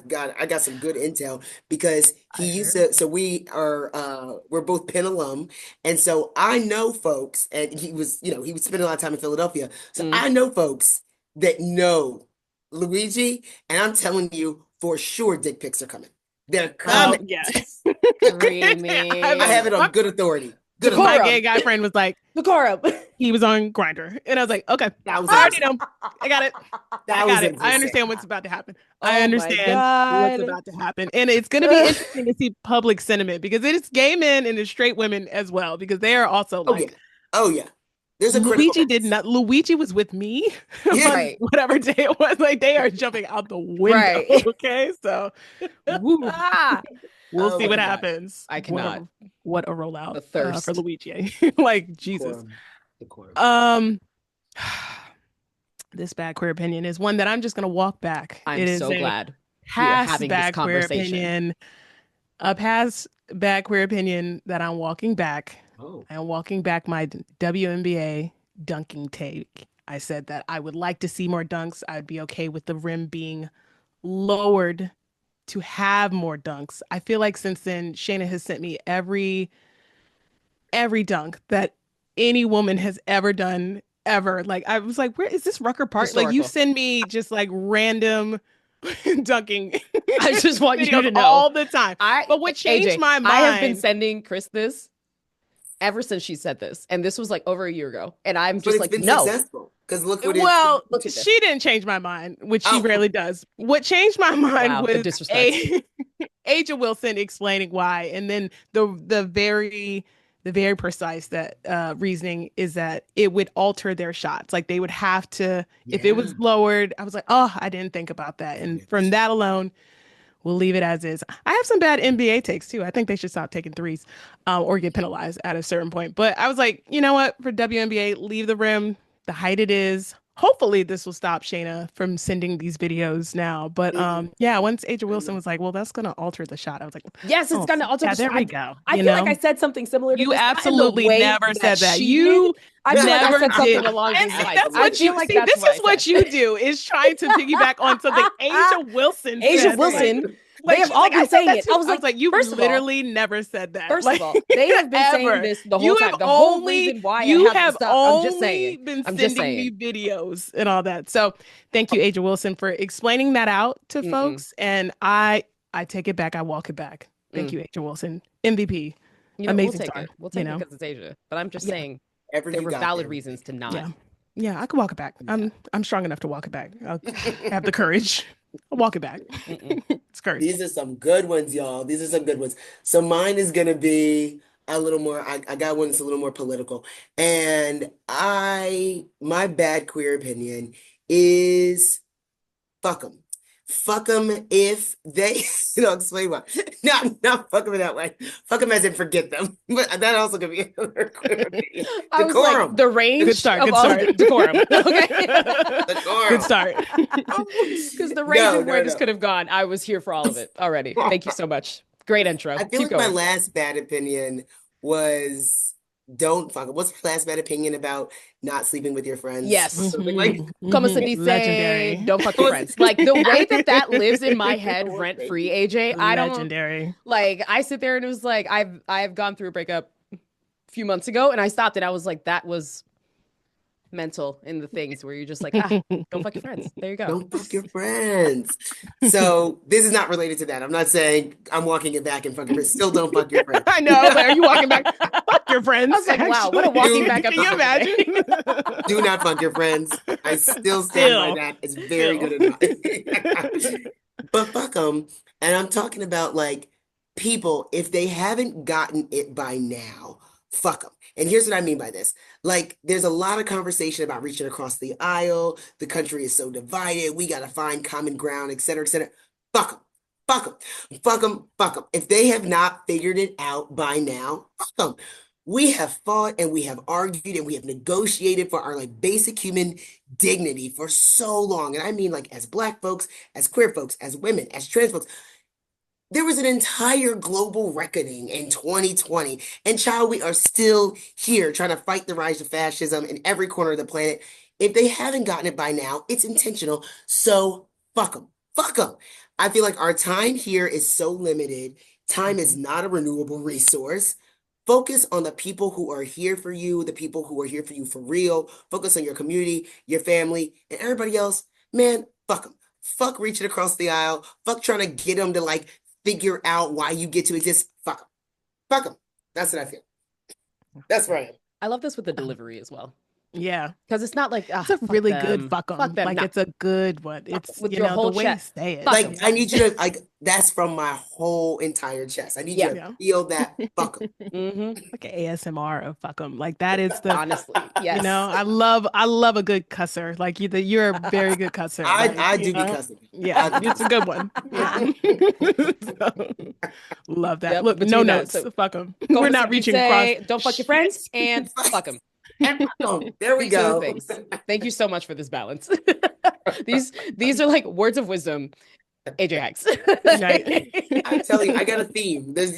Speaker 1: got some good intel because he used to, so we're both Penn alum. And so I know folks, and he was spending a lot of time in Philadelphia. So I know folks that know Luigi, and I'm telling you for sure dick pics are coming. They're
Speaker 2: Oh,
Speaker 1: coming.
Speaker 2: yeah.
Speaker 3: Screaming.
Speaker 1: I have it on good authority. Good
Speaker 3: Decorum.
Speaker 2: My
Speaker 1: authority.
Speaker 2: gay guy friend was like,
Speaker 3: Decorum.
Speaker 2: he was on Grindr, and I was like, okay, I
Speaker 1: Thousands.
Speaker 2: already know. I got it. I got it. I
Speaker 1: Thousands%.
Speaker 2: understand what's about to happen.
Speaker 3: Oh
Speaker 2: I
Speaker 3: my
Speaker 2: understand what's
Speaker 3: God.
Speaker 2: about to happen. And it's going to be interesting to see public sentiment because it's gay men and it's straight women as well, because they are also
Speaker 1: Oh yeah.
Speaker 2: like,
Speaker 1: Oh yeah. There's a critical
Speaker 2: Luigi did
Speaker 1: mass.
Speaker 2: not, Luigi was with me
Speaker 1: Yeah.
Speaker 2: on
Speaker 3: Right.
Speaker 2: whatever day it was. Like, they are jumping out the window.
Speaker 3: Right.
Speaker 2: Okay. So woo,
Speaker 3: Ah,
Speaker 2: we'll
Speaker 1: Oh
Speaker 2: see
Speaker 1: my
Speaker 2: what
Speaker 3: God.
Speaker 2: happens.
Speaker 3: I cannot.
Speaker 2: What a rollout
Speaker 3: The thirst.
Speaker 2: for Luigi. Like, Jesus.
Speaker 1: Decorum.
Speaker 2: This bad queer opinion is one that I'm just going to walk back.
Speaker 3: I'm
Speaker 2: It is
Speaker 3: so
Speaker 2: a
Speaker 3: glad we are
Speaker 2: past
Speaker 3: having this
Speaker 2: bad queer
Speaker 3: conversation.
Speaker 2: opinion. A past bad queer opinion that I'm walking back.
Speaker 1: Oh.
Speaker 2: I'm walking back my WNBA dunking take. I said that I would like to see more dunks. I'd be okay with the rim being lowered to have more dunks. I feel like since then, Shayna has sent me every dunk that any woman has ever done ever. Like, I was like, where is this Rucker Park? Like, you
Speaker 3: Historical.
Speaker 2: send me just like random dunking
Speaker 3: I just want you
Speaker 2: videos
Speaker 3: to know.
Speaker 2: all the time. But what changed
Speaker 3: AJ,
Speaker 2: my mind,
Speaker 3: I have been sending Chris this ever since she said this, and this was like over a year ago, and I'm
Speaker 1: But
Speaker 3: just
Speaker 1: it's
Speaker 3: like,
Speaker 1: been
Speaker 3: no.
Speaker 1: successful. Because look what
Speaker 2: well,
Speaker 3: Look at this.
Speaker 2: she didn't change my mind, which she
Speaker 1: Oh.
Speaker 2: rarely does. What changed my mind
Speaker 3: Wow, the
Speaker 2: was
Speaker 3: disrespect.
Speaker 2: Aja Wilson explaining why, and then the very precise that reasoning is that it would alter their shots. Like, they would have to, if it was lowered. I was like, oh, I didn't think about that. And from that alone, we'll leave it as is. I have some bad NBA takes too. I think they should stop taking threes, or get penalized at a certain point. But I was like, you know what? For WNBA, leave the rim the height it is. Hopefully this will stop Shayna from sending these videos now. But yeah, once Aja Wilson was like, well, that's gonna alter the shot. I was like,
Speaker 3: Yes, it's
Speaker 2: oh,
Speaker 3: gonna alter
Speaker 2: yeah,
Speaker 3: the
Speaker 2: there
Speaker 3: shot.
Speaker 2: we go.
Speaker 3: I feel like I said something similar to
Speaker 2: You
Speaker 3: this. Not in the
Speaker 2: absolutely
Speaker 3: way
Speaker 2: never said that.
Speaker 3: she
Speaker 2: You
Speaker 3: did. I feel like I
Speaker 2: never
Speaker 3: said something
Speaker 2: did.
Speaker 3: along
Speaker 2: And
Speaker 3: these
Speaker 2: see,
Speaker 3: lines.
Speaker 2: that's
Speaker 3: I
Speaker 2: what
Speaker 3: feel
Speaker 2: you
Speaker 3: like
Speaker 2: see.
Speaker 3: that's
Speaker 2: This
Speaker 3: what
Speaker 2: is
Speaker 3: I
Speaker 2: what
Speaker 3: said.
Speaker 2: you do, is trying to piggyback on something Aja Wilson
Speaker 3: Aja
Speaker 2: said.
Speaker 3: Wilson.
Speaker 2: Like,
Speaker 3: They have
Speaker 2: she's
Speaker 3: all
Speaker 2: like,
Speaker 3: been
Speaker 2: I said
Speaker 3: saying
Speaker 2: that
Speaker 3: it.
Speaker 2: too.
Speaker 3: I was like,
Speaker 2: you
Speaker 3: first of all-
Speaker 2: literally never said that.
Speaker 3: First
Speaker 2: Like,
Speaker 3: of all, they have been saying
Speaker 2: ever.
Speaker 3: this the whole
Speaker 2: You
Speaker 3: time.
Speaker 2: have
Speaker 3: The whole
Speaker 2: only-
Speaker 3: reason why
Speaker 2: you
Speaker 3: I haven't
Speaker 2: have
Speaker 3: stopped. I'm just
Speaker 2: only
Speaker 3: saying.
Speaker 2: been
Speaker 3: I'm just
Speaker 2: sending me
Speaker 3: saying.
Speaker 2: videos and all that. So thank you, Aja Wilson, for explaining that out to folks. And I take it back. I walk it back. Thank you, Aja Wilson. MVP.
Speaker 3: You know,
Speaker 2: Amazing
Speaker 3: we'll take
Speaker 2: star,
Speaker 3: it. We'll take it because it's Asia. But I'm just saying
Speaker 1: Ever
Speaker 3: there
Speaker 1: you
Speaker 3: were
Speaker 1: got
Speaker 3: valid
Speaker 1: there.
Speaker 3: reasons to not.
Speaker 2: Yeah, I can walk it back. I'm strong enough to walk it back. I'll have the courage. I'll walk it back. It's courage.
Speaker 1: These are some good ones, y'all. These are some good ones. So mine is gonna be a little more, I got one that's a little more political. And my bad queer opinion is fuck them. Fuck them if they, I'll explain why. Not fuck them in that way. Fuck them as in forget them. But that also could be another queer opinion.
Speaker 3: I was like,
Speaker 1: Decorum.
Speaker 3: the range
Speaker 2: Good start.
Speaker 3: of
Speaker 2: Good
Speaker 3: all
Speaker 2: start.
Speaker 3: decorum. Okay.
Speaker 1: Decorum.
Speaker 2: Good start.
Speaker 3: Because the range
Speaker 1: No,
Speaker 3: of where
Speaker 1: no,
Speaker 3: this
Speaker 1: no.
Speaker 3: could have gone, I was here for all of it already. Thank you so much. Great intro.
Speaker 1: I feel
Speaker 3: Keep
Speaker 1: like my
Speaker 3: going.
Speaker 1: last bad opinion was don't fuck it. What's your last bad opinion about not sleeping with your friends?
Speaker 3: Yes.
Speaker 1: Or something like
Speaker 3: Como se dice,
Speaker 2: Legendary.
Speaker 3: don't fuck your friends. Like, the way that lives in my head rent free, AJ, I don't
Speaker 2: Legendary.
Speaker 3: like. I sit there and it was like, I've gone through a breakup a few months ago, and I stopped and I was like, that was mental in the things where you're just like, don't fuck your friends. There you go.
Speaker 1: don't fuck your friends. So this is not related to that. I'm not saying I'm walking it back and fuck your friends. Still don't fuck your friends.
Speaker 2: I know. Like, are you walking back? Fuck your friends.
Speaker 3: I was like, wow, what a
Speaker 2: actually.
Speaker 3: walking back
Speaker 2: Can you
Speaker 3: episode
Speaker 2: imagine?
Speaker 1: Do not fuck your friends. I still stand by that. It's very good enough. But fuck them. And I'm talking about like people, if they haven't gotten it by now, fuck them. And here's what I mean by this. Like, there's a lot of conversation about reaching across the aisle. The country is so divided. We got to find common ground, et cetera, et cetera. Fuck them. Fuck them. Fuck them. Fuck them. If they have not figured it out by now, fuck them. We have fought and we have argued and we have negotiated for our like basic human dignity for so long. And I mean like as Black folks, as queer folks, as women, as trans folks. There was an entire global reckoning in 2020. And child, we are still here trying to fight the rise of fascism in every corner of the planet. If they haven't gotten it by now, it's intentional. So fuck them. Fuck them. I feel like our time here is so limited. Time is
Speaker 3: Mhm.
Speaker 1: not a renewable resource. Focus on the people who are here for you, the people who are here for you for real. Focus on your community, your family, and everybody else. Man, fuck them. Fuck reaching across the aisle. Fuck trying to get them to like figure out why you get to exist. Fuck them. Fuck them. That's what I feel. That's where I am.
Speaker 3: I love this with the
Speaker 2: Um,
Speaker 3: delivery as well.
Speaker 2: Yeah.
Speaker 3: Because it's not like,
Speaker 2: It's a
Speaker 3: fuck
Speaker 2: really good
Speaker 3: them.
Speaker 2: fuck
Speaker 3: Fuck
Speaker 2: 'em.
Speaker 3: them.
Speaker 2: Like
Speaker 3: No.
Speaker 2: it's a good one.
Speaker 3: Fuck
Speaker 2: It's,
Speaker 3: with
Speaker 2: you
Speaker 3: your
Speaker 2: know,
Speaker 3: whole
Speaker 2: the way you
Speaker 3: chest.
Speaker 2: say it.
Speaker 3: Fuck
Speaker 1: Like,
Speaker 3: 'em.
Speaker 1: I need you to, like, that's from my whole entire chest. I need you
Speaker 3: Yeah.
Speaker 1: to
Speaker 2: Yeah.
Speaker 1: feel that. Fuck them.
Speaker 3: Mm-hmm.
Speaker 2: Like an ASMR of fuck 'em. Like that is the,
Speaker 3: Honestly,
Speaker 2: you know,
Speaker 3: yes.
Speaker 2: I love a good cusser. Like you're a very good cusser. Like,
Speaker 1: I
Speaker 2: you
Speaker 1: do be
Speaker 2: know,
Speaker 1: cussing.
Speaker 2: yeah,
Speaker 1: I do be
Speaker 2: it's a
Speaker 1: cussing.
Speaker 2: good one. Yeah. So, love that.
Speaker 3: Yep.
Speaker 2: Look, no
Speaker 3: Between that.
Speaker 2: notes.
Speaker 3: So
Speaker 2: Fuck them.
Speaker 3: go
Speaker 2: We're
Speaker 3: on
Speaker 2: not
Speaker 3: Skrmetti,
Speaker 2: reaching across
Speaker 3: say, don't fuck your friends
Speaker 2: shit.
Speaker 3: and fuck them.
Speaker 1: And fuck 'em. There we
Speaker 3: These are the
Speaker 1: go.
Speaker 3: things. Thank you so much for this balance. These are like words of wisdom. AJ Hikes.
Speaker 2: Right.
Speaker 1: I tell you, I got a theme. There's,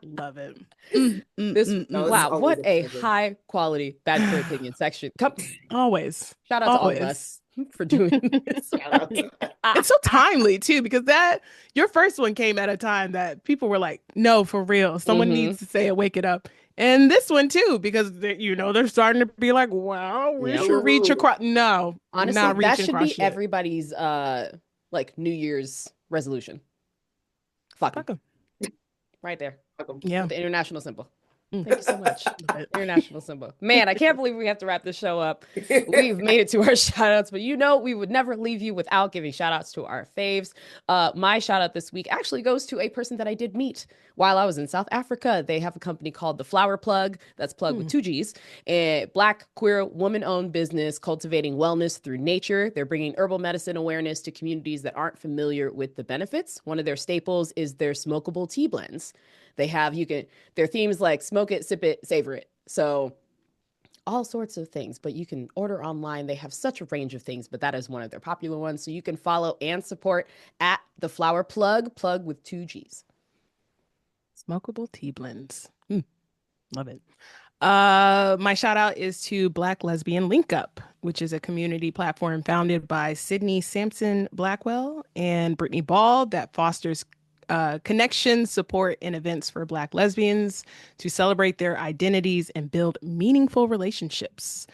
Speaker 2: Love it.
Speaker 3: This
Speaker 1: no, this is
Speaker 3: wow,
Speaker 1: always
Speaker 3: what
Speaker 1: a
Speaker 3: a
Speaker 1: pleasure.
Speaker 3: high quality bad queer opinion section. Come
Speaker 2: Always.
Speaker 3: shout out to all of
Speaker 2: Always.
Speaker 3: us for doing this.
Speaker 1: Shout out to
Speaker 2: It's so timely too, because that your first one came at a time that people were like, no, for real. Someone
Speaker 3: Mm-hmm.
Speaker 2: needs to say it, wake it up. And this one too, because they're starting to be like, well, we
Speaker 3: Yep.
Speaker 2: should reach
Speaker 1: Woo-hoo.
Speaker 2: across. No,
Speaker 3: Honestly,
Speaker 2: not
Speaker 3: that
Speaker 2: reaching
Speaker 3: should
Speaker 2: across
Speaker 3: be
Speaker 2: shit.
Speaker 3: everybody's like New Year's resolution. Fuck 'em.
Speaker 2: Fuck 'em.
Speaker 3: Right there.
Speaker 1: Fuck 'em.
Speaker 2: Yeah.
Speaker 3: With the international symbol.
Speaker 2: Mm.
Speaker 3: Thank you so much.
Speaker 2: Love it.
Speaker 3: International symbol. Man, I can't believe we have to wrap this show up. We've made it to our shout outs, but you know, we would never leave you without giving shout outs to our faves. My shout out this week actually goes to a person that I did meet while I was in South Africa. They have a company called The Flower Plug. That's plug with two G's. A Black, queer, woman owned business cultivating wellness through nature. They're bringing herbal medicine awareness to communities that aren't familiar with the benefits. One of their staples is their smokable tea blends. They have, their themes like smoke it, sip it, savor it. So all sorts of things, but you can order online. They have such a range of things, but that is one of their popular ones. So you can follow and support at The Flower Plug, plug with two G's.
Speaker 2: Smokable tea blends. Love it. My shout out is to Black Lesbian Link Up, which is a community platform founded by Sydney Sampson Blackwell and Brittany Ball that fosters connection, support, and events for Black lesbians to celebrate their identities and build meaningful relationships.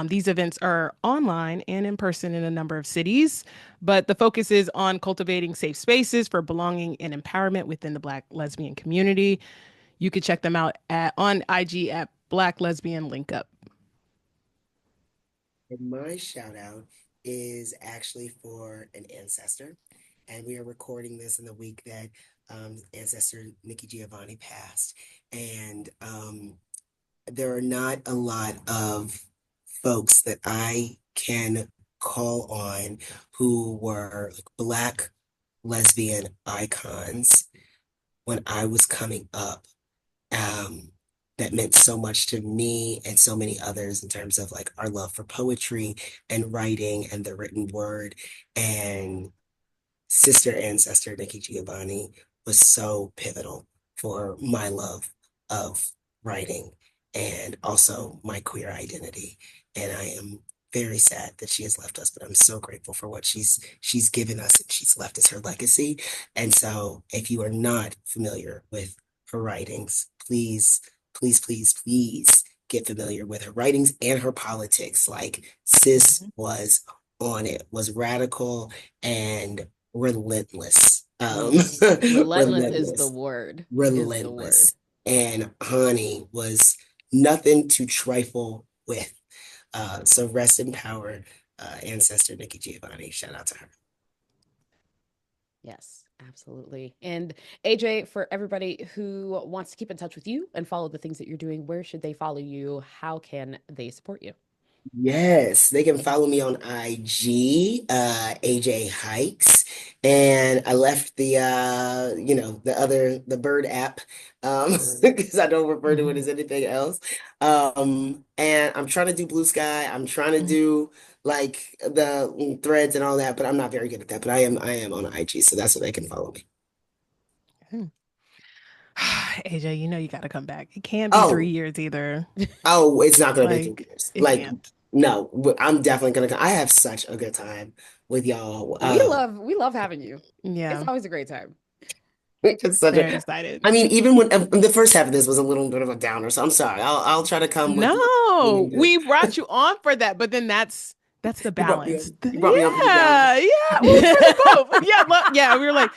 Speaker 2: These events are online and in person in a number of cities, but the focus is on cultivating safe spaces for belonging and empowerment within the Black lesbian community. You can check them out on IG at Black Lesbian Link Up.
Speaker 1: And my shout out is actually for an ancestor. And we are recording this in the week that ancestor Nikki Giovanni passed. And there are not a lot of folks that I can call on who were like Black lesbian icons when I was coming up. That meant so much to me and so many others in terms of like our love for poetry and writing and the written word. And sister ancestor Nikki Giovanni was so pivotal for my love of writing and also my queer identity. And I am very sad that she has left us, but I'm so grateful for what she's given us and she's left as her legacy. And so if you are not familiar with her writings, please, please, please, please get familiar with her writings and her politics. Like sis was on it, was radical and relentless.
Speaker 3: Relentless is the
Speaker 1: Relentless,
Speaker 3: word.
Speaker 1: relentless. And honey was nothing to trifle with. So rest in power, ancestor Nikki Giovanni. Shout out to her.
Speaker 3: Yes, absolutely. And AJ, for everybody who wants to keep in touch with you and follow the things that you're doing, where should they follow you? How can they support you?
Speaker 1: Yes, they can follow me on IG, AJ Hikes, and I left the the Bird app, because I don't refer to it as anything else. And I'm trying to do Blue Sky. I'm trying to do like the threads and all that, but I'm not very good at that. But I am on IG, so that's where they can follow me.
Speaker 2: AJ, you know you got to come back. It can't be
Speaker 1: Oh,
Speaker 2: 3 years either.
Speaker 1: oh, it's not gonna be
Speaker 2: Like
Speaker 1: 3 years.
Speaker 2: it
Speaker 1: Like,
Speaker 2: can't.
Speaker 1: no, I'm definitely gonna come. I have such a good time with y'all.
Speaker 3: We love having you.
Speaker 2: Yeah,
Speaker 3: It's always a great time.
Speaker 1: It's such
Speaker 2: very
Speaker 1: a.
Speaker 2: excited.
Speaker 1: I mean, even when the first half of this was a little bit of a downer, so I'm sorry. I'll try to come with
Speaker 2: No,
Speaker 1: the.
Speaker 2: we brought you on for that, but then that's the
Speaker 1: You brought me
Speaker 2: balance.
Speaker 1: on. You brought me on for the downer.
Speaker 2: Yeah, yeah. Well, for the both. Yeah, yeah. We were like,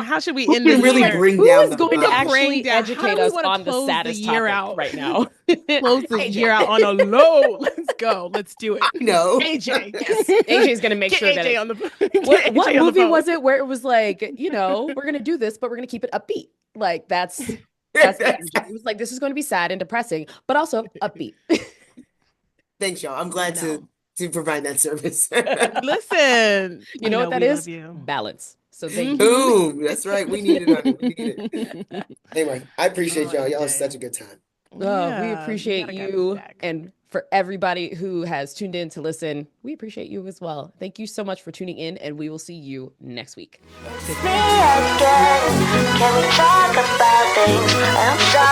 Speaker 2: how should we
Speaker 1: Who
Speaker 2: end
Speaker 1: can
Speaker 2: the
Speaker 1: really
Speaker 2: year?
Speaker 1: bring
Speaker 3: Who
Speaker 1: down
Speaker 3: is
Speaker 1: the
Speaker 3: going to
Speaker 1: vibe?
Speaker 3: actually
Speaker 2: How do
Speaker 3: educate
Speaker 2: we
Speaker 3: us
Speaker 2: want
Speaker 3: on
Speaker 2: to
Speaker 3: the
Speaker 2: close the
Speaker 3: saddest
Speaker 2: year
Speaker 3: topic
Speaker 2: out
Speaker 3: right now?
Speaker 2: Close the
Speaker 3: AJ.
Speaker 2: year out on a low. Let's go. Let's do it.
Speaker 1: I know.
Speaker 2: AJ,
Speaker 3: Yes, AJ's gonna make
Speaker 2: get
Speaker 3: sure that
Speaker 2: AJ
Speaker 3: it.
Speaker 2: on the
Speaker 3: What
Speaker 2: get AJ on the
Speaker 3: movie
Speaker 2: phone.
Speaker 3: was it where it was like, we're gonna do this, but we're gonna keep it upbeat. Like that's the energy. It was like this is going to be sad and depressing, but also upbeat.
Speaker 1: Thanks, y'all. I'm glad to provide that service.
Speaker 2: Listen,
Speaker 3: You know what that
Speaker 2: we
Speaker 3: is?
Speaker 2: love you.
Speaker 3: Balance. So thank you.
Speaker 1: Boom. That's right. We need it, honey. We need it. Anyway, I appreciate
Speaker 2: Oh,
Speaker 1: y'all. Y'all have
Speaker 2: AJ.
Speaker 1: such a good time.
Speaker 3: We
Speaker 2: Yeah,
Speaker 3: appreciate
Speaker 2: gotta come
Speaker 3: you.
Speaker 2: back.
Speaker 3: And for everybody who has tuned in to listen, we appreciate you as well. Thank you so much for tuning in, and we will see you next week.
Speaker 4: Me again. Can we talk about things? I'm sorry.